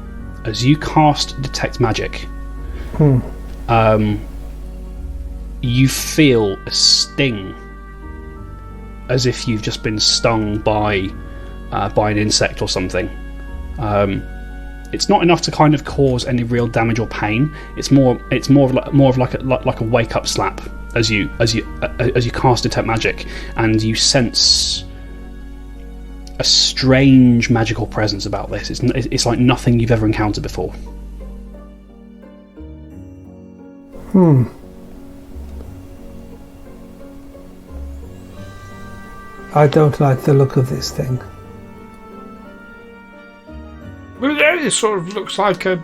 [SPEAKER 3] as you cast Detect Magic, you feel a sting, as if you've just been stung by an insect or something. It's not enough to kind of cause any real damage or pain. It's more of like a wake up slap as you cast Detect Magic, and you sense a strange magical presence about this. It's like nothing you've ever encountered before.
[SPEAKER 5] I don't like the look of this thing.
[SPEAKER 4] Well, it sort of looks like it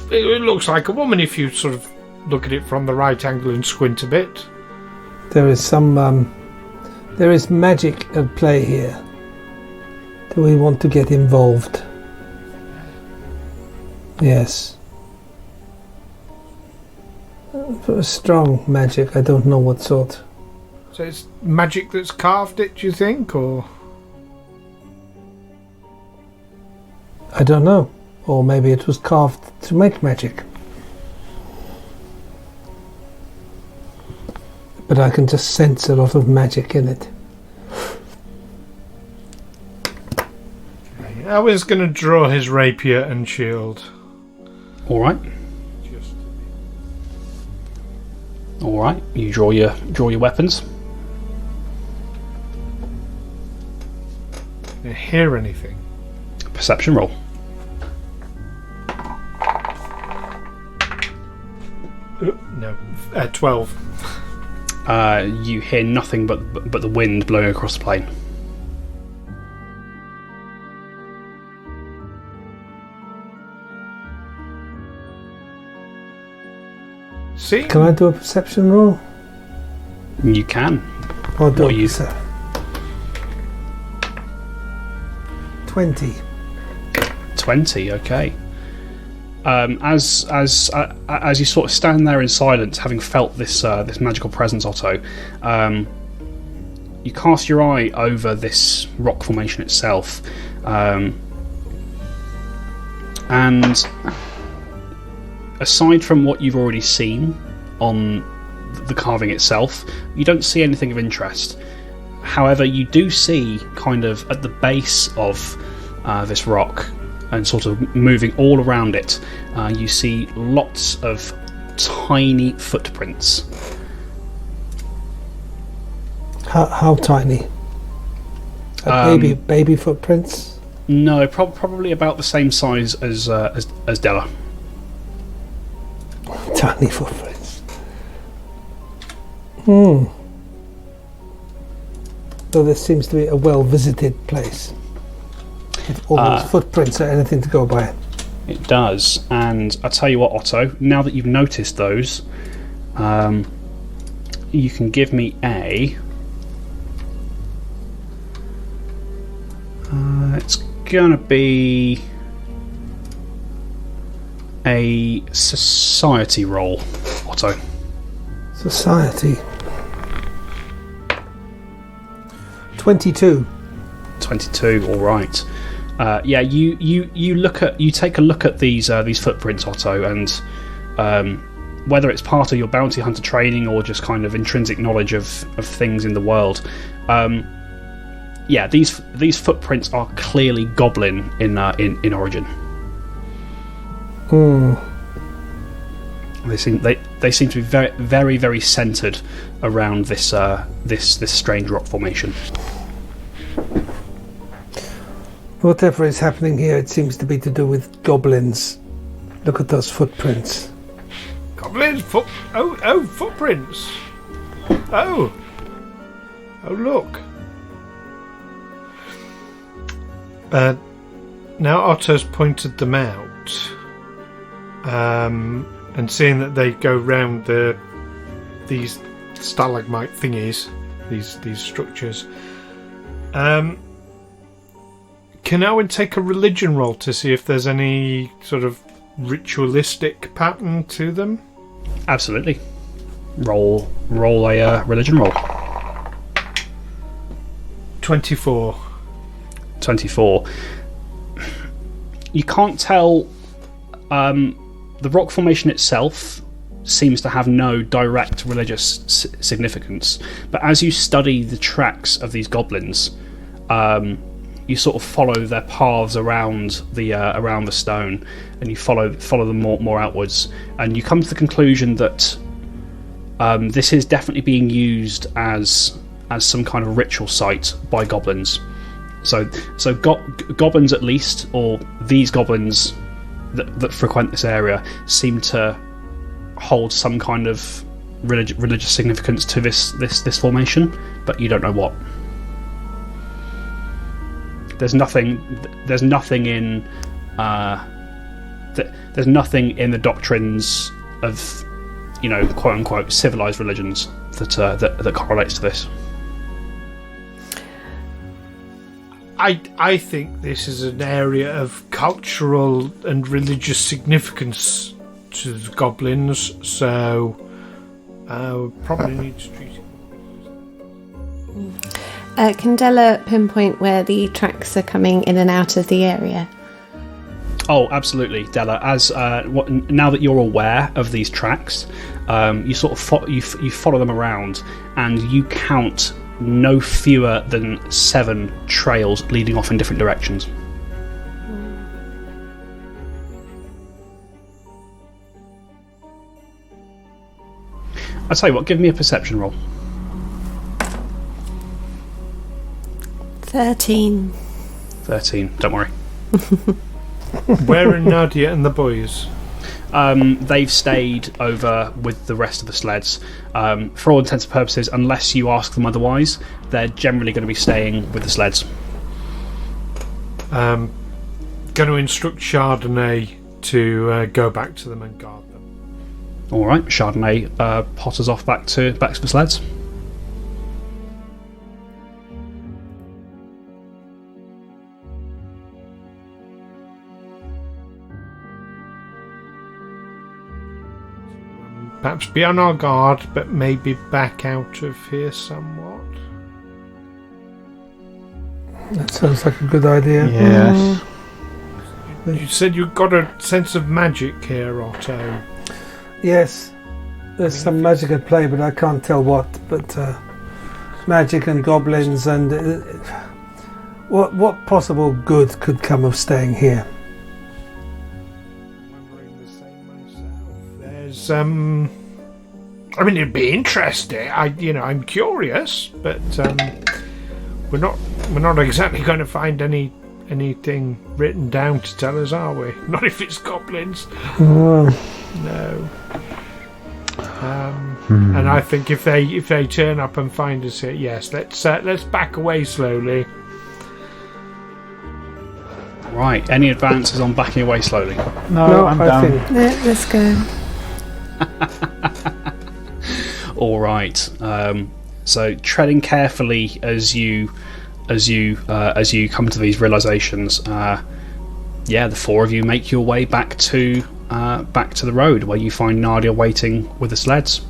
[SPEAKER 4] looks like a woman if you sort of look at it from the right angle and squint a bit.
[SPEAKER 5] There is there is magic at play here. Do we want to get involved? Yes. Strong magic, I don't know what sort.
[SPEAKER 4] So it's magic that's carved it, do you think, or?
[SPEAKER 5] I don't know. Or maybe it was carved to make magic. But I can just sense a lot of magic in it.
[SPEAKER 4] I was going to draw his rapier and shield.
[SPEAKER 3] Alright. Alright, you draw your weapons.
[SPEAKER 4] You hear anything?
[SPEAKER 3] Perception roll.
[SPEAKER 4] No, 12.
[SPEAKER 3] You hear nothing but the wind blowing across the plain.
[SPEAKER 4] See?
[SPEAKER 5] Can I do a perception roll?
[SPEAKER 3] You can.
[SPEAKER 5] Or do
[SPEAKER 3] What are you?
[SPEAKER 5] 20.
[SPEAKER 3] 20, okay. As you sort of stand there in silence, having felt this magical presence, Otto, you cast your eye over this rock formation itself, and aside from what you've already seen on the carving itself, you don't see anything of interest. However, you do see, kind of at the base of this rock, and sort of moving all around it, you see lots of tiny footprints.
[SPEAKER 5] How tiny? Baby footprints?
[SPEAKER 3] No, probably about the same size as Della.
[SPEAKER 5] Tiny footprints. So this seems to be a well-visited place. If all those footprints are anything to go by.
[SPEAKER 3] It does, and I tell you what, Otto, now that you've noticed those, you can give me a... it's gonna be a society roll, Otto.
[SPEAKER 5] Society. 22.
[SPEAKER 3] 22. All right. Yeah, you take a look at these footprints, Otto, and whether it's part of your bounty hunter training or just kind of intrinsic knowledge of things in the world, yeah, these footprints are clearly goblin in origin. They seem to be very, very, very centered around this strange rock formation.
[SPEAKER 5] Whatever is happening here, it seems to be to do with goblins. Look at those footprints.
[SPEAKER 4] Goblins? Footprints. Oh, look. Now Otto's pointed them out, and seeing that they go round these stalagmite thingies, these structures. Can Owen take a religion roll to see if there's any sort of ritualistic pattern to them?
[SPEAKER 3] Absolutely. Roll a religion roll.
[SPEAKER 4] 24.
[SPEAKER 3] 24. You can't tell. The rock formation itself seems to have no direct religious significance, but as you study the tracks of these goblins, you sort of follow their paths around the stone, and you follow them more outwards, and you come to the conclusion that this is definitely being used as some kind of ritual site by goblins. So goblins, at least, or these goblins that frequent this area, seem to hold some kind of religious significance to this formation, but you don't know what. There's nothing in the doctrines of, quote unquote, civilized religions that correlates to this.
[SPEAKER 4] I think this is an area of cultural and religious significance to the goblins, so probably need to treat it.
[SPEAKER 2] Can Della pinpoint where the tracks are coming in and out of the area?
[SPEAKER 3] Oh, absolutely, Della. As now that you're aware of these tracks, you sort of you follow them around, and you count no fewer than 7 trails leading off in different directions. I'll tell you what, give me a perception roll.
[SPEAKER 2] 13.
[SPEAKER 3] 13, don't worry.
[SPEAKER 4] Where are Nadia and the boys?
[SPEAKER 3] They've stayed over with the rest of the sleds. For all intents and purposes, unless you ask them otherwise, they're generally going to be staying with the sleds.
[SPEAKER 4] Going to instruct Chardonnay to go back to them and guard them.
[SPEAKER 3] All right, Chardonnay potters off back to the sleds.
[SPEAKER 4] Perhaps be on our guard, but maybe back out of here somewhat.
[SPEAKER 5] That sounds like a good idea.
[SPEAKER 1] Yes.
[SPEAKER 4] You said you've got a sense of magic here, Otto.
[SPEAKER 5] Yes. There's some magic at play, but I can't tell what. But magic and goblins and... what possible good could come of staying here?
[SPEAKER 4] I mean, it'd be interesting. I'm curious, but we're not exactly going to find anything written down to tell us, are we? Not if it's goblins. No. And I think if they turn up and find us here, yes, let's back away slowly.
[SPEAKER 3] Right. Any advances on backing away slowly?
[SPEAKER 1] No, I'm down.
[SPEAKER 2] Let's go.
[SPEAKER 3] All right. So treading carefully as you come to these realizations, the 4 of you make your way back to the road, where you find Nadia waiting with the sleds,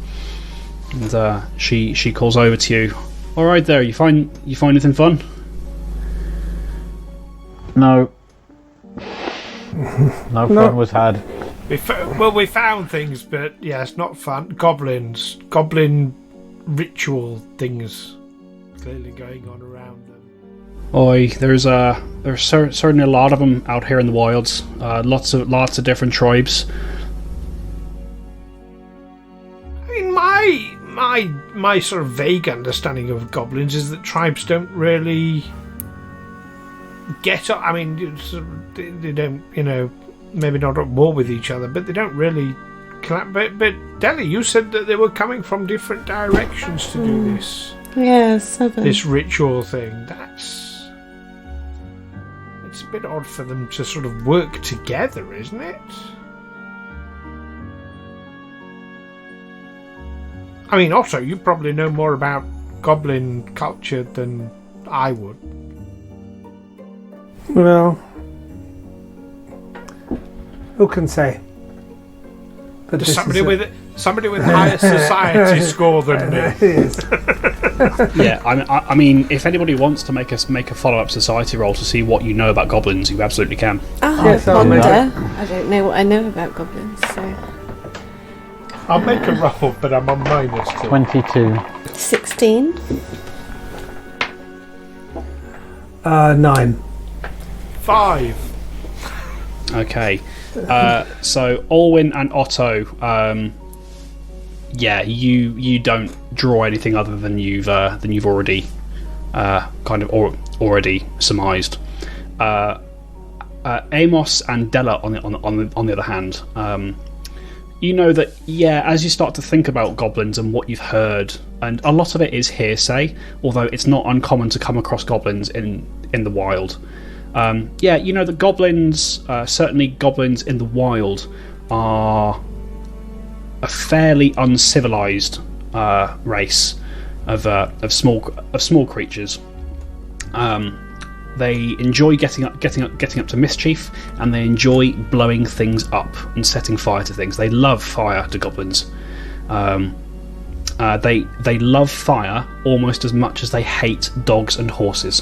[SPEAKER 3] and she calls over to you. All right, there. You find anything fun?
[SPEAKER 1] No. No fun was had.
[SPEAKER 4] We found things, but yeah, it's not fun. Goblin ritual things clearly going on around them.
[SPEAKER 3] Oi, there's certainly a lot of them out here in the wilds. Lots of different tribes.
[SPEAKER 4] I mean, my sort of vague understanding of goblins is that tribes don't really get up. I mean, they don't, maybe not at war with each other, but they don't really collapse. But Deli, you said that they were coming from different directions to do this.
[SPEAKER 2] Yes,
[SPEAKER 4] this ritual thing. It's a bit odd for them to sort of work together, isn't it? I mean, Otto, you probably know more about goblin culture than I would.
[SPEAKER 5] Well, who can say? But
[SPEAKER 4] there's somebody with higher society score than me.
[SPEAKER 5] Yes.
[SPEAKER 3] Yeah, I mean, if anybody wants to make a follow-up society roll to see what you know about goblins, you absolutely can.
[SPEAKER 5] Yes,
[SPEAKER 2] I don't know what I know about goblins, so...
[SPEAKER 4] I'll make a roll, but I'm on -2.
[SPEAKER 1] 22.
[SPEAKER 2] 16.
[SPEAKER 5] 9.
[SPEAKER 4] 5.
[SPEAKER 3] Okay. So Alwyn and Otto, you don't draw anything other than you've already already surmised. Amos and Della, on the other hand, you know that as you start to think about goblins and what you've heard, and a lot of it is hearsay, although it's not uncommon to come across goblins in the wild. You know that goblins, certainly goblins in the wild, are a fairly uncivilized race of small creatures. They enjoy getting up to mischief, and they enjoy blowing things up and setting fire to things. They love fire to goblins. They love fire almost as much as they hate dogs and horses.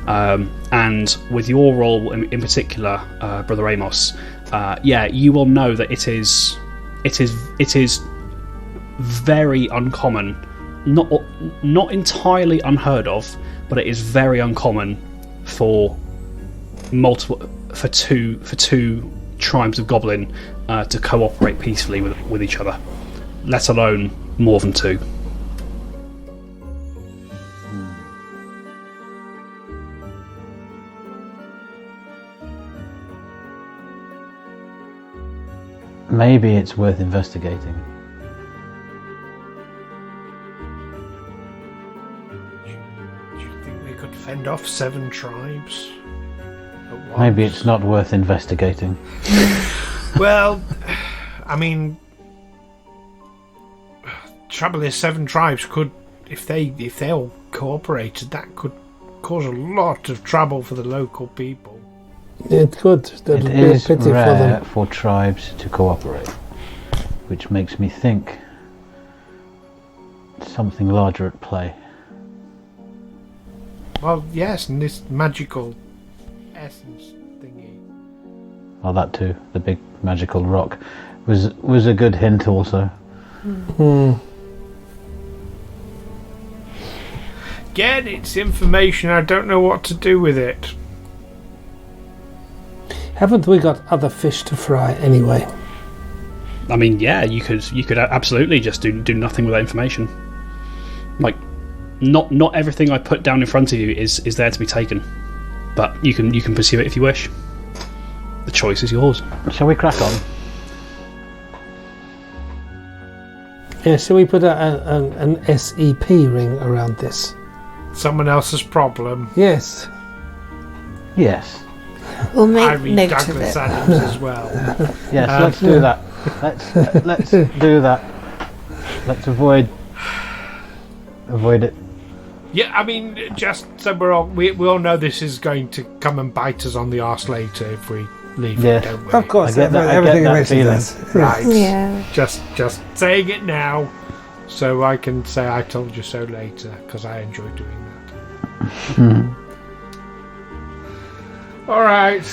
[SPEAKER 3] And with your role in particular, Brother Amos, you will know that it is very uncommon, not entirely unheard of, but it is very uncommon for two tribes of goblin to cooperate peacefully with each other, let alone more than two.
[SPEAKER 1] Maybe it's worth investigating.
[SPEAKER 4] Do you think we could fend off 7 tribes at once?
[SPEAKER 1] Maybe it's not worth investigating.
[SPEAKER 4] Well, I mean, trouble is 7 tribes could, if they all cooperated, that could cause a lot of trouble for the local people.
[SPEAKER 5] It could. That would
[SPEAKER 1] It
[SPEAKER 5] be a
[SPEAKER 1] is
[SPEAKER 5] pity
[SPEAKER 1] rare
[SPEAKER 5] for them.
[SPEAKER 1] for tribes to cooperate, which makes me think something larger at play.
[SPEAKER 4] Well, yes, and this magical essence thingy.
[SPEAKER 1] Well, that too. The big magical rock was a good hint also.
[SPEAKER 4] Again, it's information. I don't know what to do with it.
[SPEAKER 5] Haven't we got other fish to fry anyway?
[SPEAKER 3] I mean, you could absolutely just do nothing with that information. Like, not everything I put down in front of you is there to be taken, but you can pursue it if you wish. The choice is yours.
[SPEAKER 1] Shall we crack on?
[SPEAKER 5] Yeah, shall we put an SEP ring around this?
[SPEAKER 4] Someone else's problem.
[SPEAKER 5] Yes.
[SPEAKER 1] Yes.
[SPEAKER 2] We'll make
[SPEAKER 4] I read
[SPEAKER 2] note of
[SPEAKER 4] Douglas
[SPEAKER 2] it.
[SPEAKER 4] Adams as well.
[SPEAKER 1] Yes, let's do that. Let's do that. Let's avoid it.
[SPEAKER 4] Yeah, I mean, just so we all know this is going to come and bite us on the arse later if we leave
[SPEAKER 1] Yes.
[SPEAKER 4] it, don't we?
[SPEAKER 5] Of course,
[SPEAKER 1] I get that
[SPEAKER 5] everything eventually
[SPEAKER 1] feeling.
[SPEAKER 5] does.
[SPEAKER 4] Right.
[SPEAKER 2] Yeah.
[SPEAKER 4] Just saying it now so I can say I told you so later, because I enjoy doing that. Alright.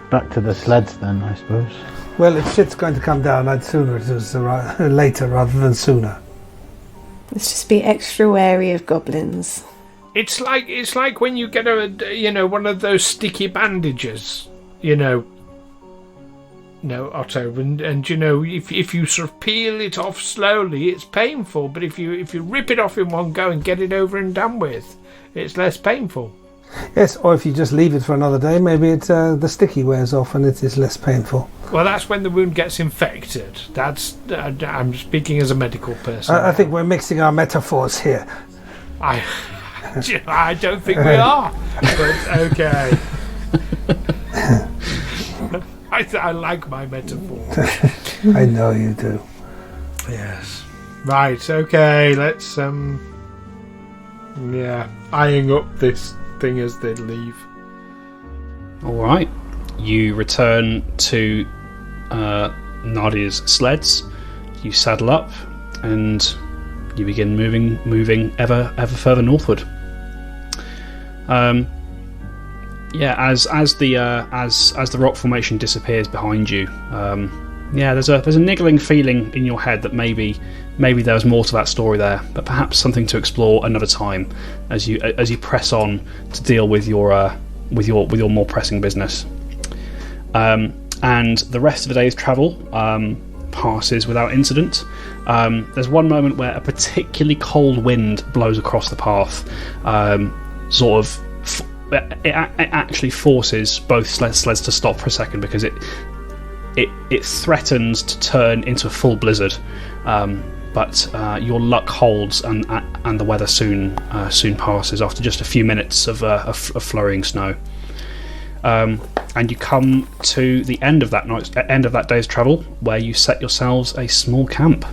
[SPEAKER 1] Back to the sleds then, I suppose.
[SPEAKER 5] Well, if shit's going to come down, I'd sooner it was later rather than sooner.
[SPEAKER 2] Let's just be extra wary of goblins.
[SPEAKER 4] It's like when you get one of those sticky bandages, Otto, and if you sort of peel it off slowly, it's painful. But if you rip it off in one go and get it over and done with, it's less painful.
[SPEAKER 5] Yes, or if you just leave it for another day, maybe the sticky wears off and it is less painful.
[SPEAKER 4] Well, that's when the wound gets infected. I'm speaking as a medical person.
[SPEAKER 5] I think we're mixing our metaphors here.
[SPEAKER 4] I don't think we are. But okay. I like my metaphor.
[SPEAKER 5] I know you do.
[SPEAKER 4] Yes. Right. Okay. Let's eyeing up this thing as they leave.
[SPEAKER 3] All right. You return to Nadia's sleds. You saddle up, and you begin moving ever further northward. As the rock formation disappears behind you, there's a niggling feeling in your head that maybe there was more to that story there, but perhaps something to explore another time as you press on to deal with your more pressing business. And the rest of the day's travel passes without incident. There's one moment where a particularly cold wind blows across the path, it actually forces both sleds to stop for a second because it threatens to turn into a full blizzard. But your luck holds, and the weather soon passes after just a few minutes of flurrying snow. And you come to the end of that day's travel, where you set yourselves a small camp.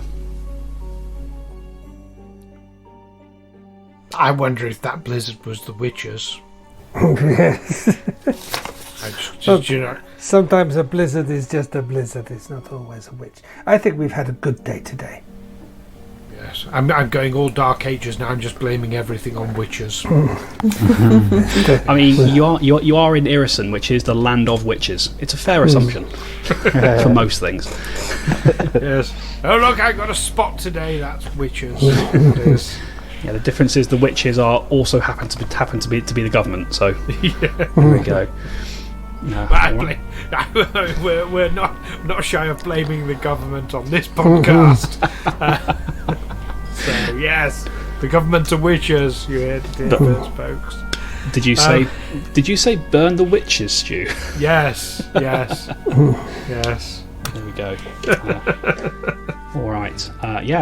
[SPEAKER 4] I wonder if that blizzard was the witches.
[SPEAKER 5] Yes.
[SPEAKER 4] You
[SPEAKER 5] Sometimes a blizzard is just a blizzard. It's not always a witch. I think we've had a good day today.
[SPEAKER 4] Yes, I'm going all Dark Ages now. I'm just blaming everything on witches.
[SPEAKER 3] I mean, you are in Irison, which is the land of witches. It's a fair assumption for most things.
[SPEAKER 4] Yes. Oh look, I got a spot today. That's witches. It is.
[SPEAKER 3] Yeah, the difference is the witches are also happen to be the government. So
[SPEAKER 4] yeah.
[SPEAKER 3] There we go. No,
[SPEAKER 4] we're not shy of blaming the government on this podcast. So yes, the government are witches. You heard it here first, folks.
[SPEAKER 3] Did you say burn the witches, Stu?
[SPEAKER 4] Yes.
[SPEAKER 3] There we go. All right.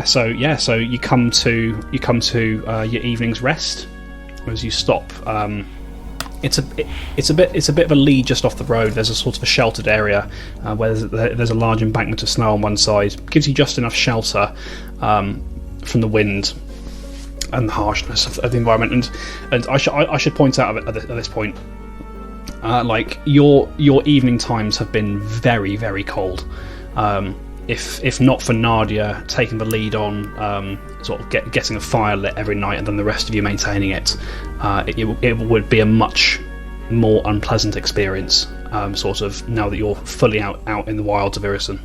[SPEAKER 3] So you come to your evening's rest as you stop. It's a bit of a lead just off the road. There's a sort of a sheltered area where there's a large embankment of snow on one side. Gives you just enough shelter from the wind and the harshness of the environment. And I should point out at this point, like your evening times have been very, very cold. If not for Nadia taking the lead on sort of getting a fire lit every night and then the rest of you maintaining it, it would be a much more unpleasant experience, sort of now that you're fully out in the wilds of Irison.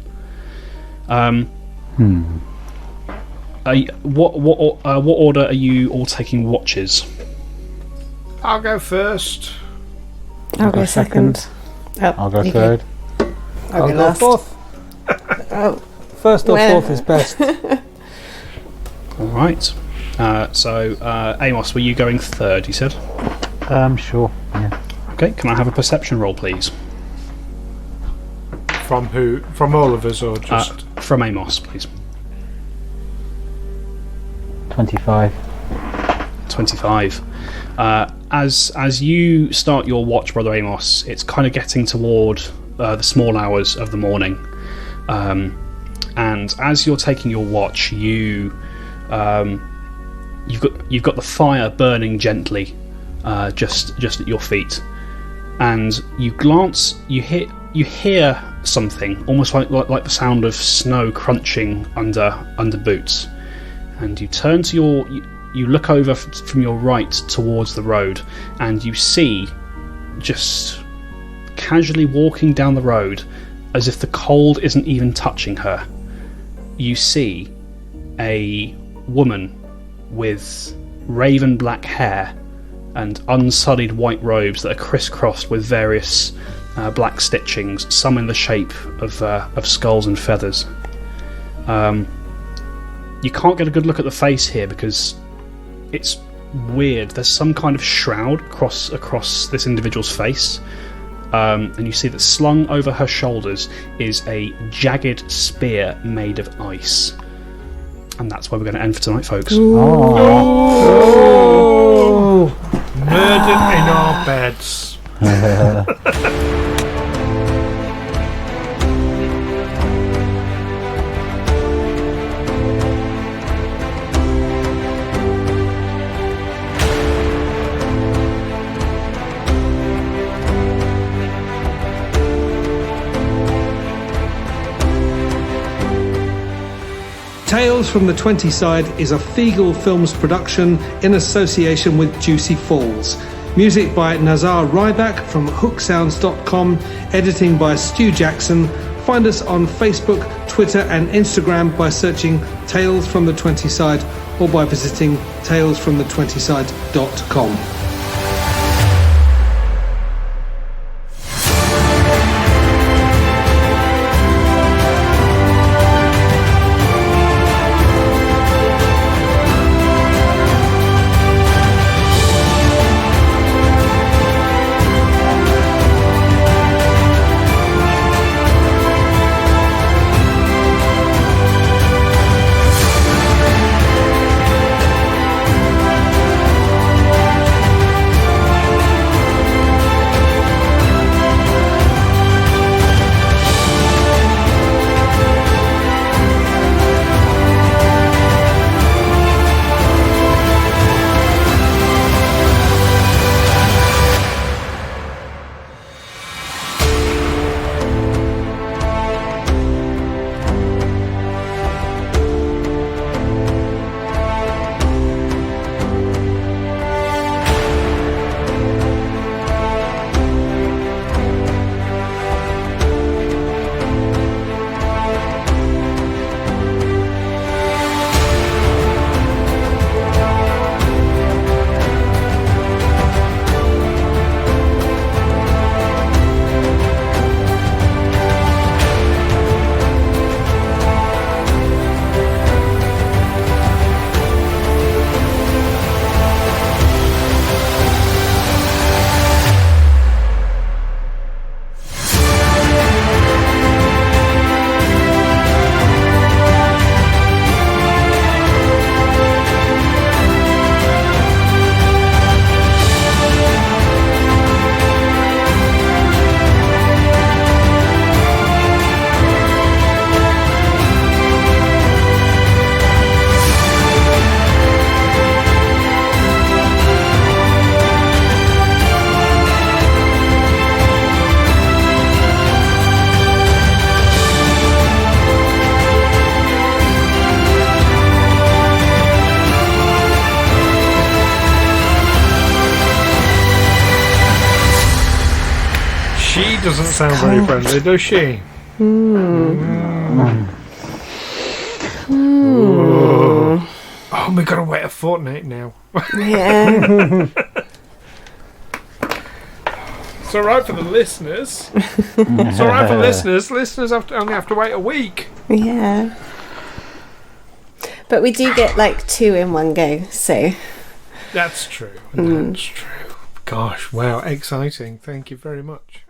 [SPEAKER 3] What order are you all taking watches?
[SPEAKER 4] I'll go first.
[SPEAKER 2] I'll go second.
[SPEAKER 1] I'll go third.
[SPEAKER 5] I'll go
[SPEAKER 2] last.
[SPEAKER 5] fourth. First or fourth is best.
[SPEAKER 3] All right. So Amos, were you going third? You said.
[SPEAKER 1] Sure. Yeah.
[SPEAKER 3] Okay. Can I have a perception roll, please?
[SPEAKER 4] From who? From all of us, or just
[SPEAKER 3] from Amos, please?
[SPEAKER 1] 25.
[SPEAKER 3] 25. As you start your watch, Brother Amos, it's kind of getting toward the small hours of the morning. And as you're taking your watch, you've got the fire burning gently, just at your feet, and you glance. You hear something almost like the sound of snow crunching under boots, and you turn to you look over from your right towards the road, and you see, just casually walking down the road, as if the cold isn't even touching her, you see a woman with raven black hair and unsullied white robes that are crisscrossed with various black stitchings, some in the shape of skulls and feathers. You can't get a good look at the face here because it's weird. There's some kind of shroud across this individual's face, and you see that slung over her shoulders is a jagged spear made of ice. And that's where we're going to end for tonight, folks.
[SPEAKER 4] Oh. Murdered in our beds.
[SPEAKER 5] Tales from the 20 Side is a Feagle Films production in association with Juicy Falls. Music by Nazar Ryback from hooksounds.com. Editing by Stu Jackson. Find us on Facebook, Twitter and Instagram by searching Tales from the 20 Side or by visiting talesfromthe20side.com.
[SPEAKER 4] Doesn't sound very friendly, does she? Oh, we've got to wait a fortnight now.
[SPEAKER 2] Yeah.
[SPEAKER 4] It's alright for the listeners. It's alright for listeners. Listeners only have to wait a week.
[SPEAKER 2] Yeah. But we do get like 2 in one go, so.
[SPEAKER 4] That's true. That's true. Gosh, wow, exciting. Thank you very much.